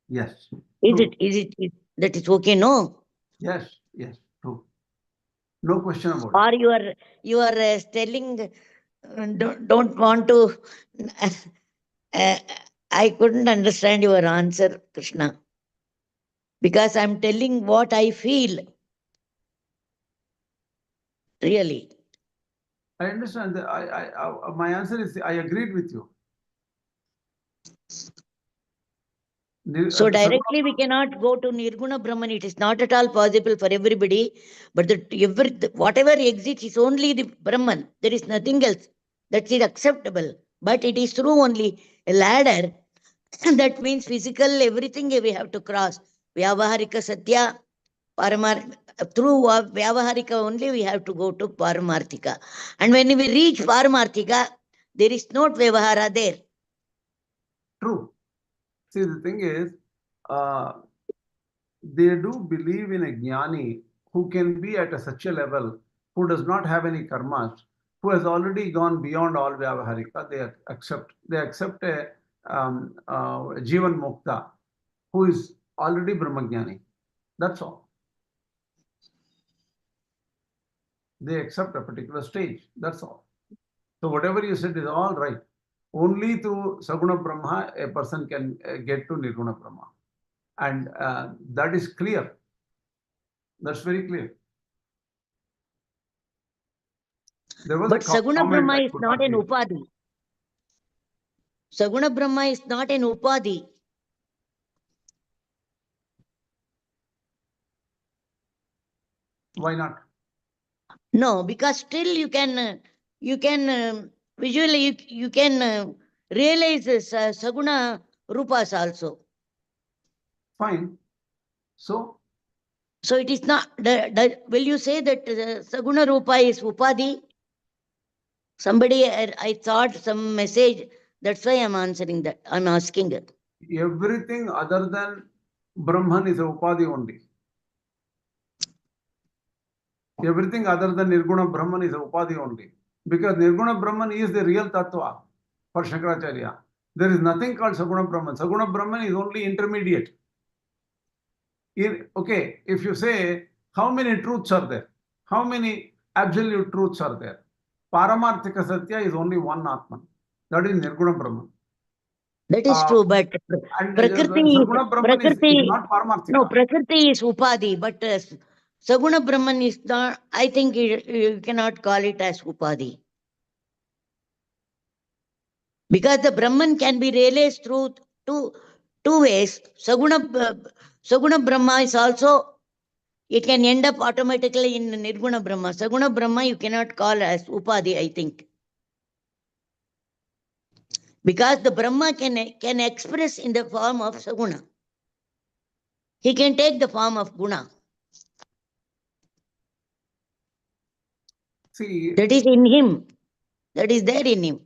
Yes. Is it that is okay? No? Yes. True. No question about it. Or you are telling, don't want to. I couldn't understand your answer, Krishna, because I'm telling what I feel. Really. I understand that. My answer is I agreed with you. So The directly we Saguṇa cannot go to Nirguṇa Brahman. It is not at all possible for everybody. But whatever exists is only the Brahman. There is nothing else. That is acceptable. But it is through only a ladder. That means physical, everything we have to cross. Vyavaharika Satya, through Vyavaharika only we have to go to Paramarthika. And when we reach Paramarthika, there is no Vyavahara there. True. See, the thing is, they do believe in a jnani who can be at such a level, who does not have any karmas, who has already gone beyond all vyavaharika. They accept a jivan mukta who is already brahmajnani. That's all. They accept a particular stage. That's all. So whatever you said is all right. Only through Saguṇa Brahma a person can get to Nirguṇa Brahma. And that is clear. That's very clear. There was But a Saguṇa comment Brahma I is could not an hear. Upādhi. Saguṇa Brahma is not an Upādhi. Why not? No, because still you can visually you can realize this Saguṇa Rupas also. Fine. So it is not. Will you say that Saguṇa Rupa is Upādhi? Somebody, I thought some message. That's why I'm answering that. I'm asking it. everything other than Brahman is a Upādhi only. Everything other than Nirguṇa Brahman is a Upādhi only. Because Nirguṇa Brahman is the real Tattva for Śaṅkarācārya. There is nothing called Saguṇa Brahman. Saguṇa Brahman is only intermediate. Okay, if you say how many truths are there, how many absolute truths are there, Paramarthika Satya is only one Atman. That is Nirguṇa Brahman. That is true, but And Prakriti, Saguṇa Brahman is not Paramarthika. No, Prakriti is Upādhi, but Saguṇa Brahman is not. I think you cannot call it as Upādhi. Because the Brahman can be realized through two ways. Saguṇa Brahma is also, it can end up automatically in Nirguṇa Brahma. Saguṇa Brahma you cannot call as Upādhi, I think. Because the Brahma can express in the form of Saguṇa. He can take the form of Guna. See, that is in him. That is there in him.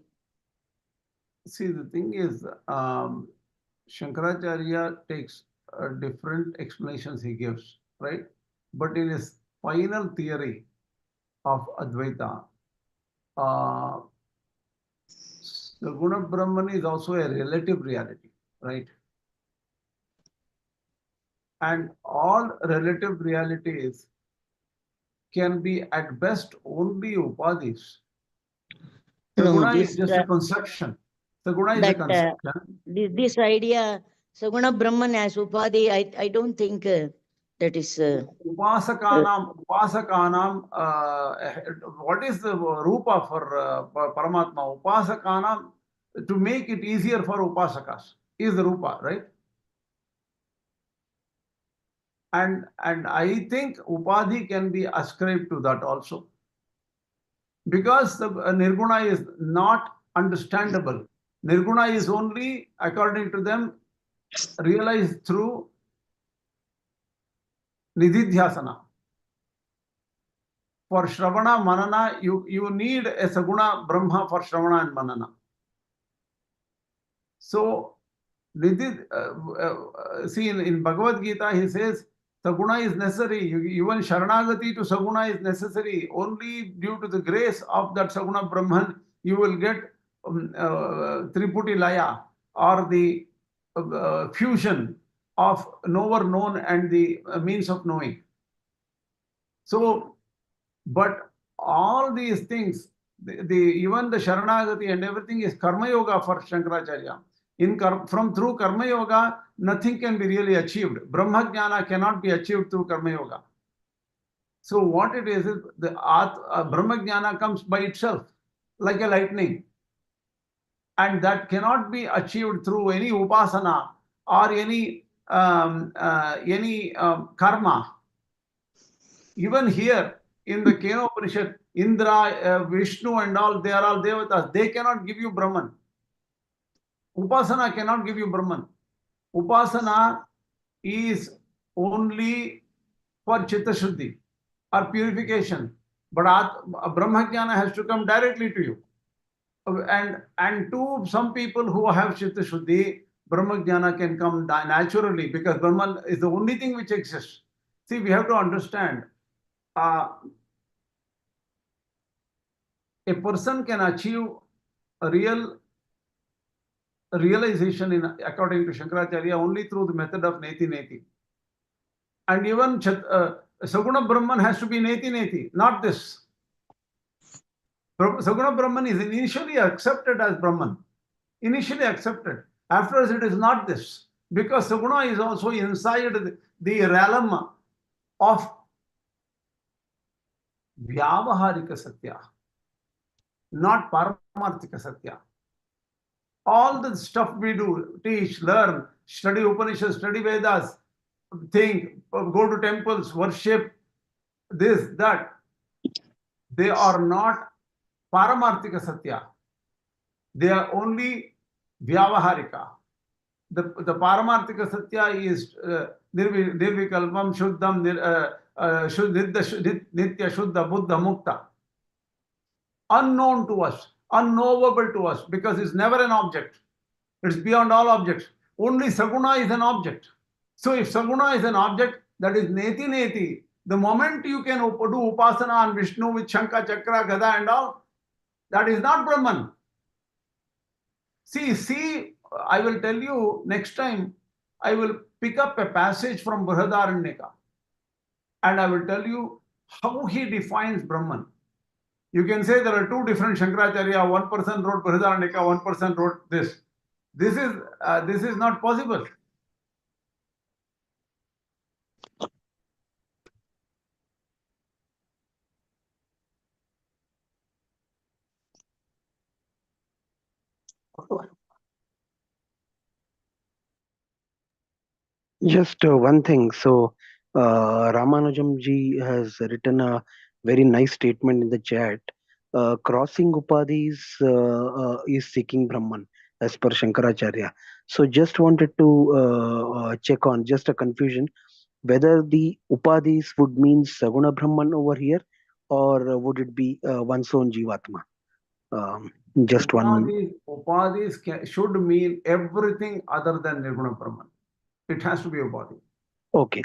See, the thing is, Śaṅkarācārya takes different explanations he gives, right? But in his final theory of Advaita, Saguṇa Brahman is also a relative reality, right? And all relative realities can be at best only Upādhis. Saguṇa is just a conception. Saguṇa is a conception. This idea, Saguṇa Brahman as Upādhi, I don't think that is. Upasakanam, what is the rupa for Paramatma? Upasakanam, to make it easier for Upasakas, is the rupa, right? And I think Upādhi can be ascribed to that also. Because the Nirguṇa is not understandable. Nirguṇa is only, according to them, realized through Nididhyasana. For Shravana, Manana, you need a Saguṇa Brahma for Shravana and Manana. So, see, in Bhagavad Gita, he says, Saguṇa is necessary. Even Sharanagati to Saguṇa is necessary. Only due to the grace of that Saguṇa Brahman, you will get Triputi Laya, or the fusion of knower known and the means of knowing. So, But all these things, even the Sharanagati and everything is Karma Yoga for Śaṅkarācārya. Through Karma Yoga, nothing can be really achieved. Brahma Jnana cannot be achieved through Karma Yoga. So what it is the Brahma Jnana comes by itself, like a lightning. And that cannot be achieved through any Upāsanā or any karma. Even here in the Kena Upaniṣad, Indra, Vishnu and all, they are all devatas. They cannot give you Brahman. Upāsanā cannot give you Brahman. Upāsanā is only for Chitta Shuddhi or purification. But Brahma Jnana has to come directly to you. And to some people who have Chitta Shuddhi, Brahma Jnana can come naturally because Brahman is the only thing which exists. See, we have to understand, a person can achieve a real realization according to Śaṅkarācārya only through the method of Neti Neti. And even Saguṇa Brahman has to be Neti Neti, not this. Saguṇa Brahman is initially accepted as Brahman. Initially accepted. Afterwards, it is not this. Because Saguṇa is also inside the realm of Vyāvaharika Satya, not Paramarthika Satya. All the stuff we do, teach, learn, study Upanishads, study Vedas, think, go to temples, worship, this, that, they are not Paramarthika Satya. They are only Vyāvaharika. The Paramarthika Satya is Nirvikalpam, Shuddham, Nitya, Shuddha, Buddha, Mukta. Unknown to us, unknowable to us, because it's never an object. It's beyond all objects. Only Saguṇa is an object. So if Saguṇa is an object, that is Neti Neti. The moment you can do Upāsanā on Vishnu with Shankha, Chakra, Gada and all, that is not Brahman. See, I will tell you next time, I will pick up a passage from Brihadaranyaka and I will tell you how he defines Brahman. You can say there are two different Śaṅkarācārya. One person wrote Brihadaranyaka, one person wrote this. This is not possible. Just one thing. So, Ramanujam ji has written a very nice statement in the chat. Crossing Upādhis is seeking Brahman, as per Śaṅkarācārya. So, just wanted to check on just a confusion whether the Upādhis would mean Saguṇa Brahman over here, or would it be one's own Jivatma? Just Upādhis should mean everything other than Nirguṇa Brahman. It has to be Upādhi. Okay.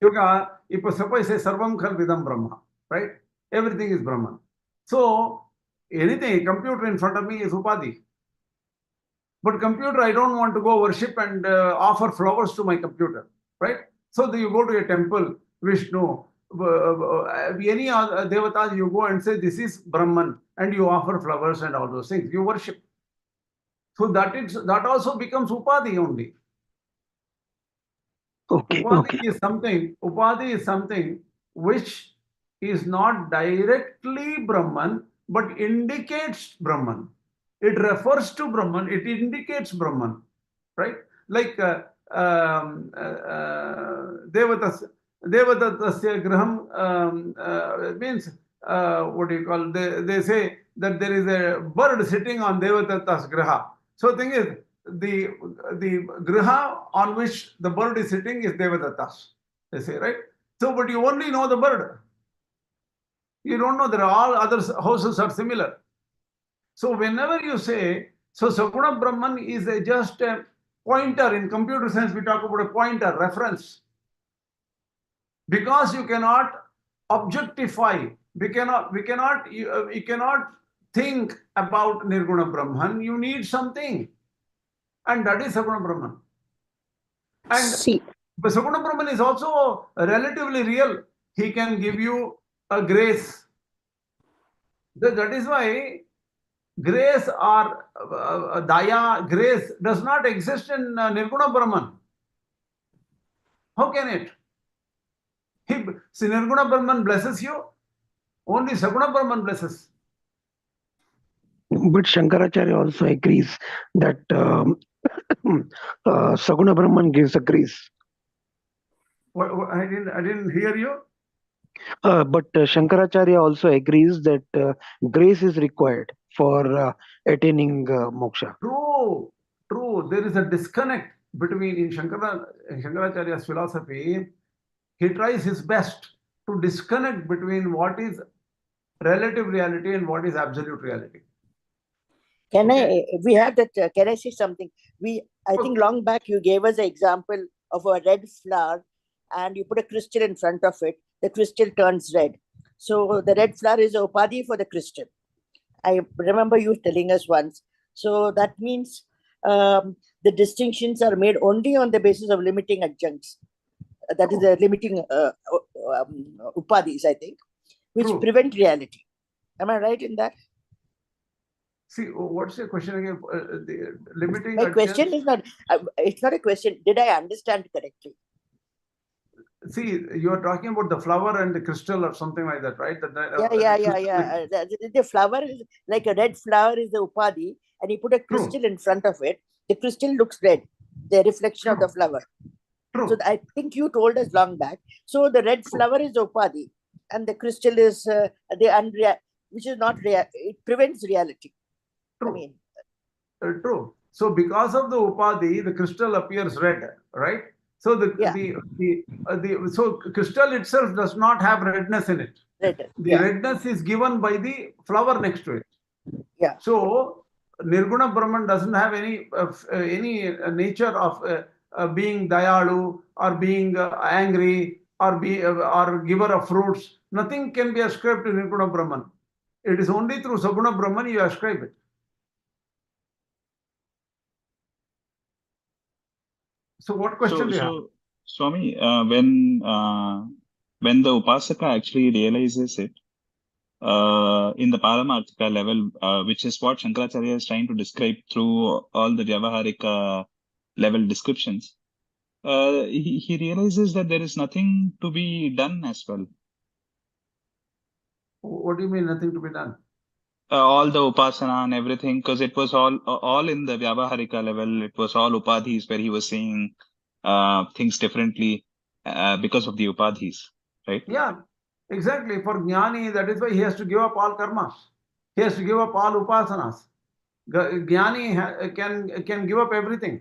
Yoga, if suppose say Sarvam Khal Vidam Brahma, right? Everything is Brahman. So anything, computer in front of me is Upādhi. But computer, I don't want to go worship and offer flowers to my computer, right? So you go to a temple, Vishnu, any other devatas, you go and say this is Brahman, and you offer flowers and all those things. You worship. So that also becomes Upādhi only. Upādhi is something which is not directly Brahman, but indicates Brahman. It refers to Brahman, it indicates Brahman, right? Like Devatasya Graham means, what do you call, they say that there is a bird sitting on Devata's Graha. So the thing is, the Graha on which the bird is sitting is Devadatas, they say, right? So, but you only know the bird. You don't know that all other houses are similar. So whenever you say, so Saguṇa Brahman is just a pointer. In computer science, we talk about a pointer, reference. Because you cannot objectify, you cannot think about Nirguṇa Brahman, you need something. And that is Saguṇa Brahman. And Saguṇa Brahman is also relatively real. He can give you a grace. That is why grace or daya, grace does not exist in Nirguṇa Brahman. How can it? See, Nirguṇa Brahman blesses you, only Saguṇa Brahman blesses. But Śaṅkarācārya also agrees that Saguṇa Brahman gives a grace. I didn't hear you. But Śaṅkarācārya also agrees that grace is required for attaining moksha. True. There is a disconnect between in Śaṅkarācārya's philosophy. He tries his best to disconnect between what is relative reality and what is absolute reality. Can Okay. we have that? Can I say something? I think long back you gave us an example of a red flower, and you put a crystal in front of it. The crystal turns red. So the red flower is a Upādhi for the crystal. I remember you telling us once. So that means the distinctions are made only on the basis of limiting adjuncts. That is the limiting Upādhis, I think, which True. prevent reality. Am I right in that? See, what's your question again? The limiting. My question is not. It's not a question. Did I understand correctly? See, you are talking about the flower and the crystal or something like that, right? Yeah. The flower is like a red flower is the Upādhi, and you put a crystal in front of it. The crystal looks red, the reflection of the flower. True. So I think you told us long back. So the red flower is Upādhi, and the crystal is the unreal, which is not real. It prevents reality. True. I mean, true. So because of the Upādhi, the crystal appears red, right? So so crystal itself does not have redness in it. red. The redness is given by the flower next to it. Yeah. So Nirguṇa Brahman doesn't have any nature of being dayalu or being angry or giver of fruits. Nothing can be ascribed to Nirguṇa Brahman. It is only through Saguṇa Brahman you ascribe it. So what question do you have? Swami, when the Upasaka actually realizes it in the Paramarthika level, which is what Śaṅkarācārya is trying to describe through all the Vyavaharika level descriptions, he realizes that there is nothing to be done as well. What do you mean nothing to be done? All the Upāsanā and everything, because it was all in the Vyavaharika level. It was all Upādhis where he was saying things differently because of the Upādhis, right? Yeah, exactly. For Jnani, that is why he has to give up all karmas. He has to give up all Upāsanas. Jnani can give up everything.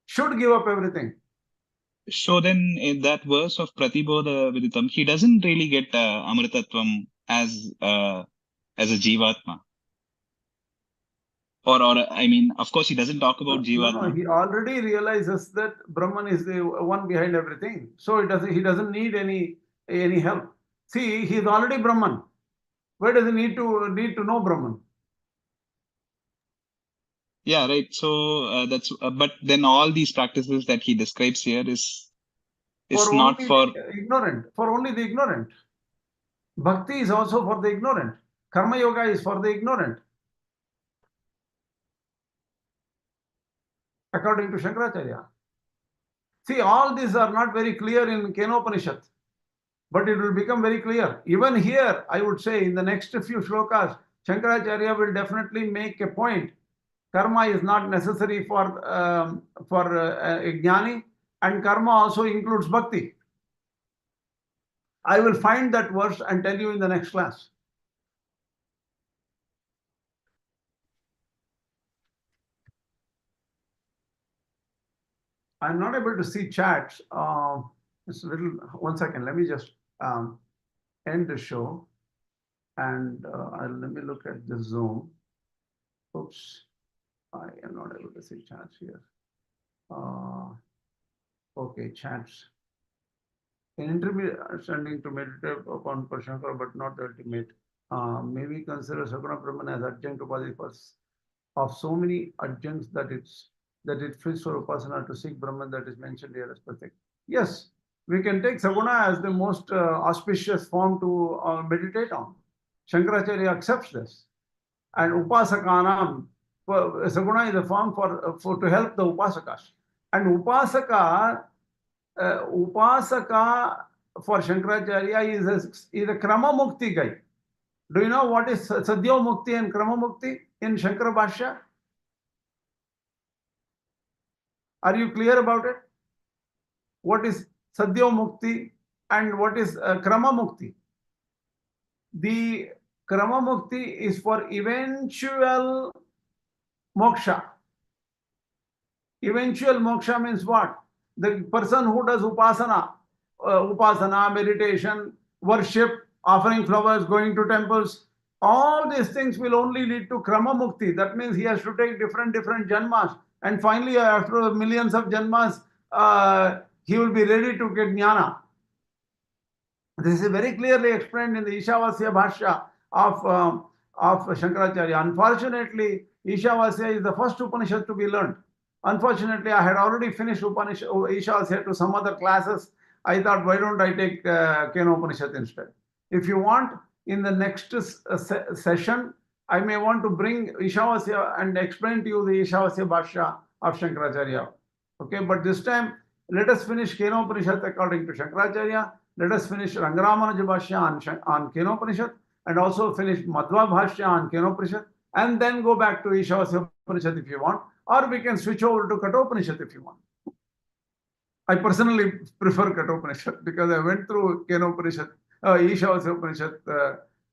Should give up everything. So then in that verse of Pratibodha Viditam, he doesn't really get Amritatvam as a Jivatma. Or I mean, of course, he doesn't talk about Jivatma. No, he already realizes that Brahman is the one behind everything. So he doesn't need any help. See, he is already Brahman. Why does he need to know Brahman? Yeah, right. So that's but then all these practices that he describes here is not for ignorant. For only the ignorant. Bhakti is also for the ignorant. Karma yoga is for the ignorant. According to Śaṅkarācārya. See, all these are not very clear in Kena Upaniṣad, but it will become very clear. Even here, I would say in the next few shlokas, Śaṅkarācārya will definitely make a point. Karma is not necessary for Jnani, and karma also includes bhakti. I will find that verse and tell you in the next class. I'm not able to see chats. It's a little. 1 second. Let me just end the show, and let me look at the Zoom. Oops, I am not able to see chats here. Okay, chats. An intermediate understanding to meditate upon Śaṅkara, but not the ultimate. Maybe consider Saguṇa Brahman as adjunct Upādhi of so many adjuncts that it fits for Upāsanā to seek Brahman that is mentioned here as perfect. Yes, we can take Saguṇa as the most auspicious form to meditate on. Śaṅkarācārya accepts this. And Upasakanam, Saguṇa is a form for to help the Upasakas. And Upasaka for Śaṅkarācārya is a Krama Mukti guy. Do you know what is Sadhya Mukti and Krama Mukti in Śaṅkara Bhashya? Are you clear about it? What is Sadhya Mukti and what is Krama Mukti? The Krama Mukti is for eventual moksha. Eventual moksha means what? The person who does upasana, meditation, worship, offering flowers, going to temples, all these things will only lead to Krama Mukti. That means he has to take different janmas. And finally, after millions of janmas, he will be ready to get Jñāna. This is very clearly explained in the Ishavasya Bhashya of Śaṅkarācārya. Unfortunately, Ishavasya is the first Upanishad to be learned. Unfortunately, I had already finished Ishavasya to some other classes. I thought, why don't I take Kena Upaniṣad instead? If you want, in the next session, I may want to bring Ishavasya and explain to you the Ishavasya Bhashya of Śaṅkarācārya. Okay, but this time, let us finish Kena Upaniṣad according to Śaṅkarācārya. Let us finish Ramanuja Bhashya on Kena Upaniṣad, and also finish Madhva Bhashya on Kena Upaniṣad, and then go back to Ishavasya Upanishad if you want, or we can switch over to Kathopanishad if you want. I personally prefer Kathopanishad because I went through Kena Upaniṣad, Ishavasya Upanishad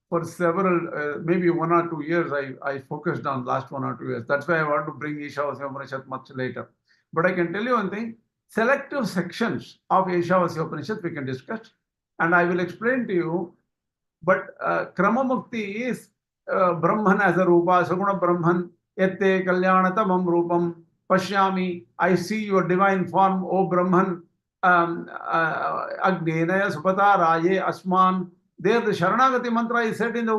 for several, maybe 1 or 2 years. I focused on last 1 or 2 years. That's why I want to bring Ishavasya Upanishad much later. But I can tell you one thing. Selective sections of Ishavasya Upanishad we can discuss, and I will explain to you. But Krama Mukti is Brahman as a Rupa, Saguṇa Brahman, Ette Kalyanatamam Rupam, Pashyami, I see your divine form, O Brahman, Agnenaya Supata Raye Asman. There the Sharanagati mantra is said in the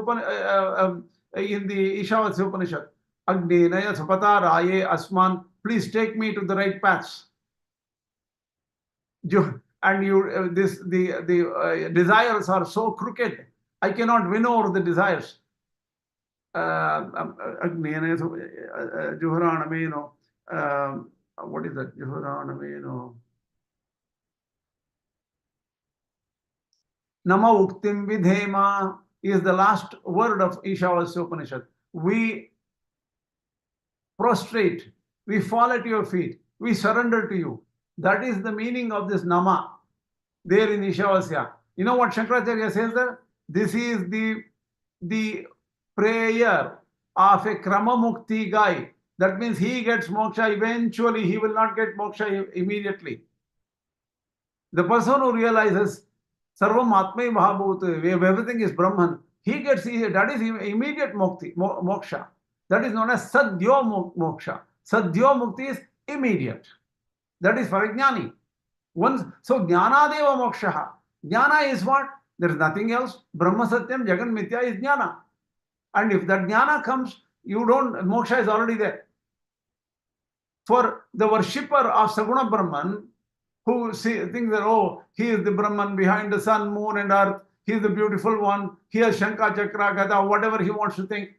Ishavasya Upanishad. Agnenaya Supata Raye Asman, please take me to the right paths. And the desires are so crooked, I cannot win over the desires. What is that? Nama Uktim Vidhema is the last word of Ishavasya Upanishad. We prostrate, we fall at your feet, we surrender to you. That is the meaning of this Nama there in Ishavasya. You know what Śaṅkarācārya says there? This is the prayer of a Krama Mukti guy. That means he gets moksha eventually. He will not get moksha immediately. The person who realizes Sarvam Atmai Mahabhut, everything is Brahman, he gets, that is immediate moksha. That is known as Sadhya Moksha. Sadhya Mukti is immediate. That is for a Jnani. So Jnana Deva Moksha. Jnana is what? There is nothing else. Brahma Satyam Jagan Mithya is Jnana. And if that Jnana comes, moksha is already there. For the worshipper of Saguṇa Brahman, who thinks that, oh, he is the Brahman behind the sun, moon and earth, he is the beautiful one, he has Shankha, Chakra, Gada, whatever he wants to think.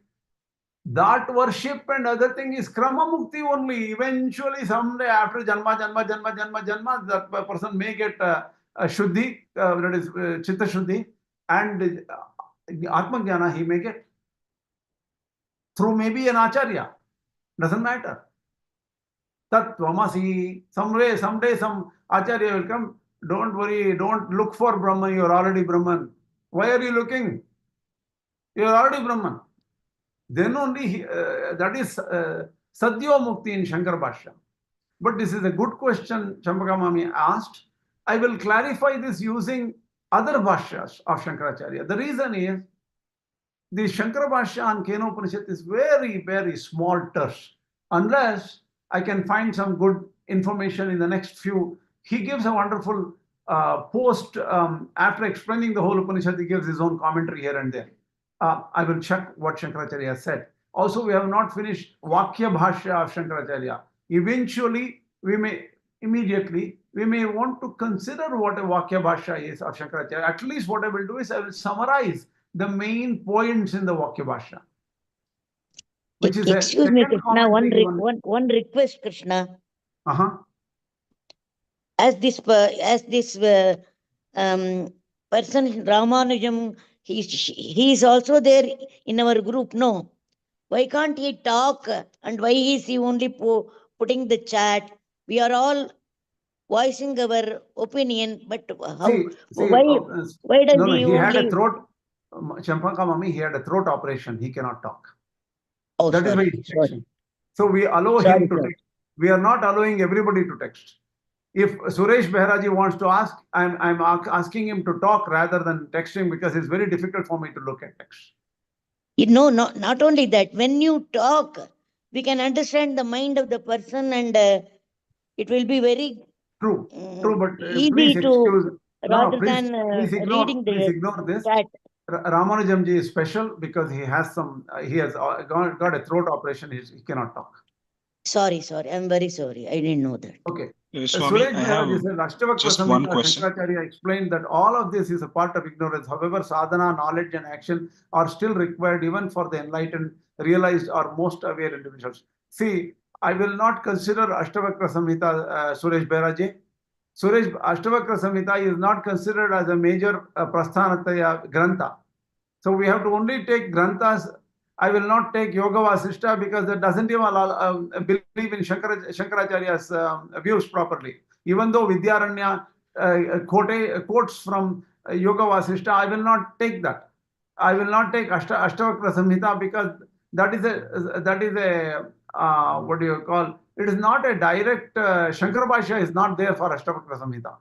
That worship and other thing is Krama Mukti only. Eventually, someday after Janma, that person may get Shuddhi, that is Chitta Shuddhi, and Atma Jnana he may get. Through maybe an Acharya. Doesn't matter. Tattvamasi. Someday some Acharya will come. Don't worry, don't look for Brahman, you are already Brahman. Why are you looking? You are already Brahman. Then only that is Sadhya Mukti in Śaṅkara Bhashya. But this is a good question Champaka Mami asked. I will clarify this using other Bhashyas of Śaṅkarācārya. The reason is the Śaṅkara Bhashya on Kena Upaniṣad is very, very small terse. Unless I can find some good information in the next few. He gives a wonderful post after explaining the whole Upanishad. He gives his own commentary here and there. I will check what Śaṅkarācārya has said. Also, we have not finished Vakya Bhashya of Śaṅkarācārya. Eventually, we may want to consider what a Vakya Bhashya is of Śaṅkarācārya. At least what I will do is I will summarize the main points in the Vakya Bhashya, which is a Excuse me, second Krishna, commentary given. one request, Krishna. Uh-huh. As this person Ramanujam, he is also there in our group. No, why can't he talk? And why is he only putting the chat? We are all voicing our opinion, but how? Why does he he had only? a throat. Champaka Mami, he had a throat operation. He cannot talk. Oh, That is why sorry, he's sorry. texting. So we allow him to text. We are not allowing everybody to text. If Suresh Beheraji wants to ask, I'm asking him to talk rather than texting, because it's very difficult for me to look at text. No, not only that. When you talk, we can understand the mind of the person, and it will be very true. But easy please excuse. rather Please reading the ignore this. chat. Ramanujam ji is special because he has got a throat operation. He cannot talk. Sorry. I'm very sorry. I didn't know that. Okay. Swami, Suresh I have Beheraji said, Ashtavakra just one Samhita, question. Śaṅkarācārya explained that all of this is a part of ignorance. However, sadhana, knowledge, and action are still required even for the enlightened, realized, or most aware individuals. See, I will not consider Ashtavakra Samhita, Suresh Beheraji. Ashtavakra Samhita is not considered as a major Prasthanataya Grantha. So we have to only take Granthas. I will not take Yoga Vasishta because that doesn't even believe in Śaṅkarācārya's views properly. Even though Vidyaranya quotes from Yoga Vasishta, I will not take that. I will not take Ashtavakra Samhita because that is a what do you call? It is not a direct Śaṅkara Bhashya is not there for Ashtavakra Samhita.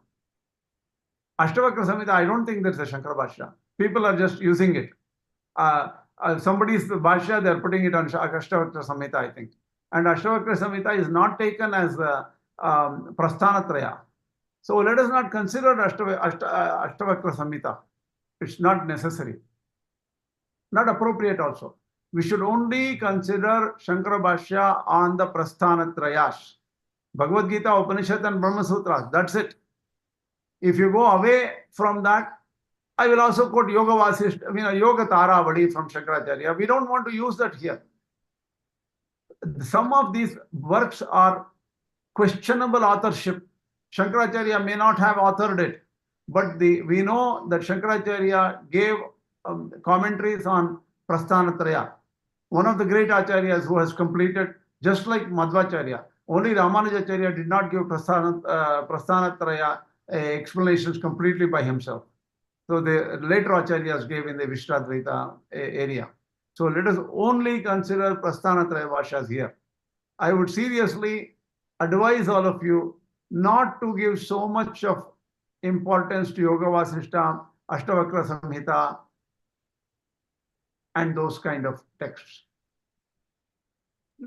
Ashtavakra Samhita, I don't think there's a Śaṅkara Bhashya. People are just using it. Somebody's Bhashya, they're putting it on Ashtavakra Samhita, I think. And Ashtavakra Samhita is not taken as Prasthanatraya. So let us not consider Ashtavakra Samhita. It's not necessary. Not appropriate also. We should only consider Śaṅkara Bhashya on the Prasthanatrayas. Bhagavad Gita, Upanishad, and Brahma-sūtras. That's it. If you go away from that, I will also quote Yoga Vasishta, Yoga Taravadi from Śaṅkarācārya. We don't want to use that here. Some of these works are questionable authorship. Śaṅkarācārya may not have authored it, but we know that Śaṅkarācārya gave commentaries on Prasthanatraya. One of the great acharyas who has completed, just like Madhvacharya, only Ramanuja.org did not give Prasthanatraya explanations completely by himself. So the later acharyas gave in the Vishtadvaita area. So let us only consider Prasthanatraya Bhashyas here. I would seriously advise all of you not to give so much of importance to Yoga Vasishta, Ashtavakra Samhita, and those kind of texts.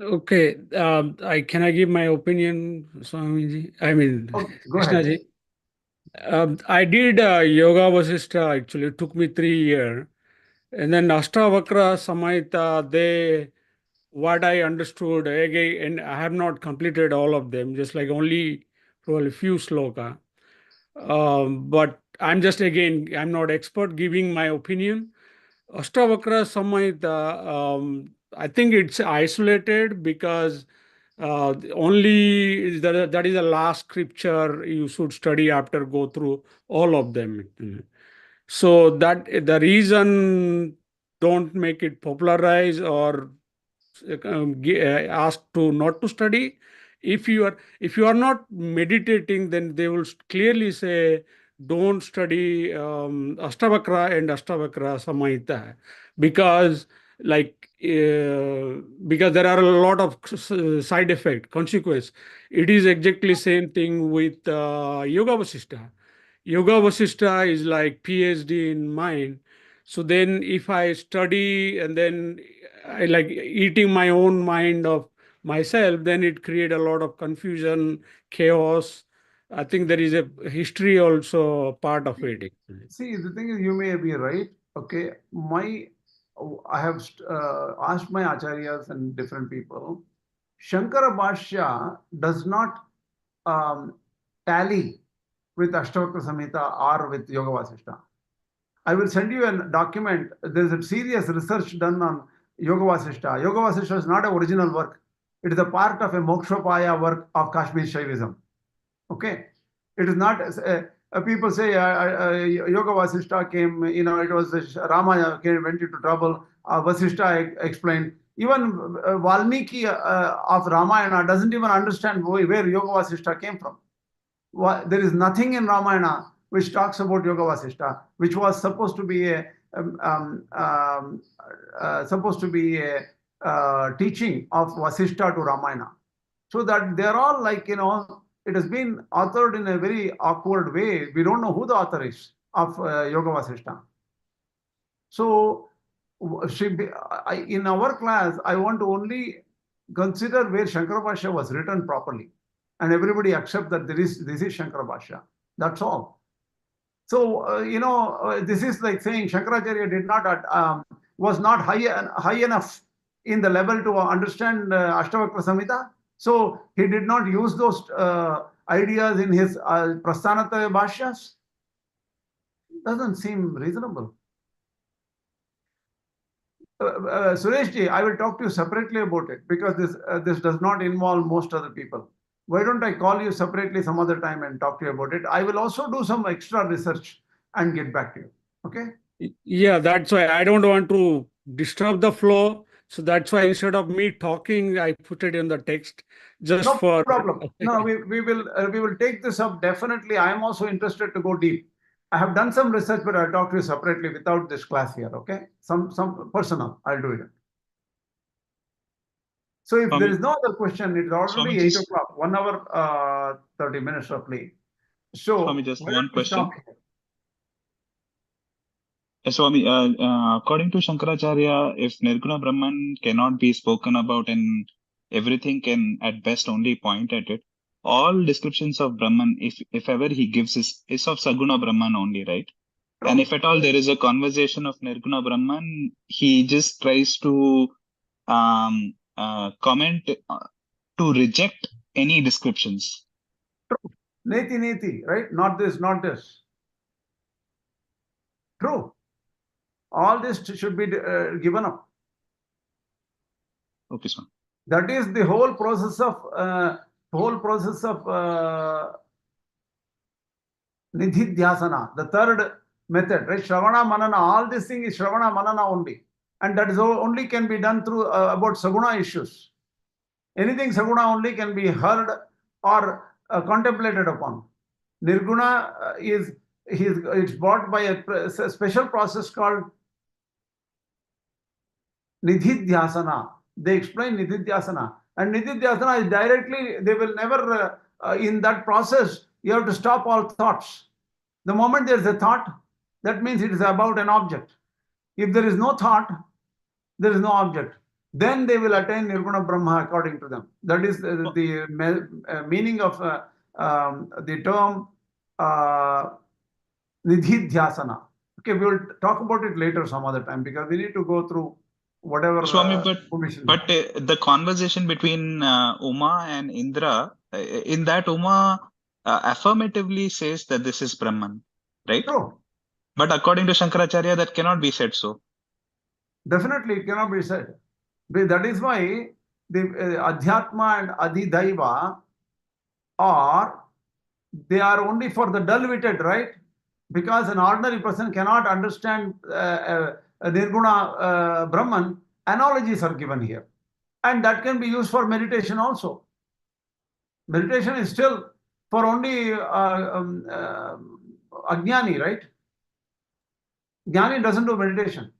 Okay, can I give my opinion, Swamiji? I mean, Okay, go ahead. Krishnaji. I did Yoga Vasishta, actually. It took me 3 years. And then Ashtavakra Samhita, what I understood, again, and I have not completed all of them, just like only probably few sloka. But I'm just, again, I'm not expert giving my opinion. Ashtavakra Samhita, I think it's isolated because only that is the last scripture you should study after go through all of them. So that the reason don't make it popularize or asked to not to study. If you are not meditating, then they will clearly say don't study Ashtavakra and Ashtavakra Samhita because because there are a lot of side effect consequence. It is exactly same thing with Yoga Vasishta. Yoga Vasishta is like PhD in mind. So then if I study and then I like eating my own mind of myself, then it create a lot of confusion, chaos. I think there is a history also part of it. See, the thing is, you may be right. Okay, I have asked my acharyas and different people. Śaṅkara Bhashya does not tally with Ashtavakra Samhita or with Yoga Vasishta. I will send you a document. There's a serious research done on Yoga Vasishta. Yoga Vasishta is not an original work. It is a part of a Mokshopaya work of Kashmir Shaivism. Okay? It is not, people say Yoga Vasishta came, it was Rama went into trouble. Vasishta explained. Even Valmiki of Ramayana doesn't even understand where Yoga Vasishta came from. There is nothing in Ramayana which talks about Yoga Vasishta, which was supposed to be a teaching of Vasishta to Ramayana. So that they're all like, it has been authored in a very awkward way. We don't know who the author is of Yoga Vasishta. So in our class, I want to only consider where Śaṅkara Bhashya was written properly. And everybody accept that this is Śaṅkara Bhashya. That's all. So, this is like saying Śaṅkarācārya did not, was not high enough in the level to understand Ashtavakra Samhita. So, he did not use those ideas in his Prasthanata Bhashyas. Doesn't seem reasonable. Sureshji, I will talk to you separately about it because this does not involve most other people. Why don't I call you separately some other time and talk to you about it? I will also do some extra research and get back to you. Okay? Yeah, that's why I don't want to disturb the flow. So that's why instead of me talking, I put it in the text just No for problem. No, we will take this up definitely. I am also interested to go deep. I have done some research, but I'll talk to you separately without this class here. Okay? Some personal. I'll do it. So if there is no other question, it's already 8 o'clock, 1 hour, 30 minutes roughly. So, just one question. Swami, according to Śaṅkarācārya, if Nirguṇa Brahman cannot be spoken about and everything can at best only point at it, all descriptions of Brahman, if ever he gives, is of Saguṇa Brahman only, right? True. And if at all there is a conversation of Nirguṇa Brahman, he just tries to comment to reject any descriptions. True. Neti Neti, right? Not this, not this. True. All this should be given up. Okay, sir. That is the whole process of Nidhidhyasana, the third method, right? Shravana, Manana, all this thing is Shravana, Manana only. And that is only can be done through about Saguṇa issues. Anything Saguṇa only can be heard or contemplated upon. Nirguṇa it's brought by a special process called Nidhidhyasana. They explain Nidhidhyasana. And Nidhidhyasana is directly, they will never, in that process, you have to stop all thoughts. The moment there is a thought, that means it is about an object. If there is no thought, there is no object. Then they will attain Nirguṇa Brahma according to them. That is the meaning of the term Nidhidhyasana. Okay, we will talk about it later some other time because we need to go through whatever. Swami, but the conversation between Uma and Indra, in that Uma affirmatively says that this is Brahman, right? True. But according to Śaṅkarācārya, that cannot be said so. Definitely, it cannot be said. That is why the Adhyātma and Adhidevata they are only for the dull-witted, right? Because an ordinary person cannot understand Nirguṇa Brahman. Analogies are given here. And that can be used for meditation also. Meditation is still for only Ajnani, right? Jnani doesn't do meditation,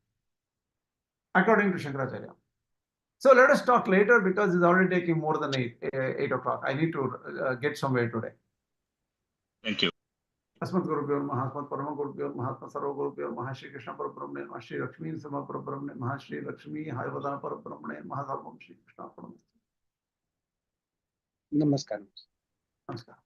according to Śaṅkarācārya. So let us talk later because it's already taking more than 8 o'clock. I need to get somewhere today. Thank you. अस्मत् गुरुभ्यो नमः अस्मत् परम गुरुभ्यो नमः अस्मत् सर्व गुरुभ्यो नमः श्री कृष्ण परब्रह्मणे नमः श्री लक्ष्मी सम परब्रह्मणे नमः श्री लक्ष्मी हायवदन परब्रह्मणे नमः सर्वं श्री कृष्णार्पणमस्तु। नमस्कार। नमस्कार।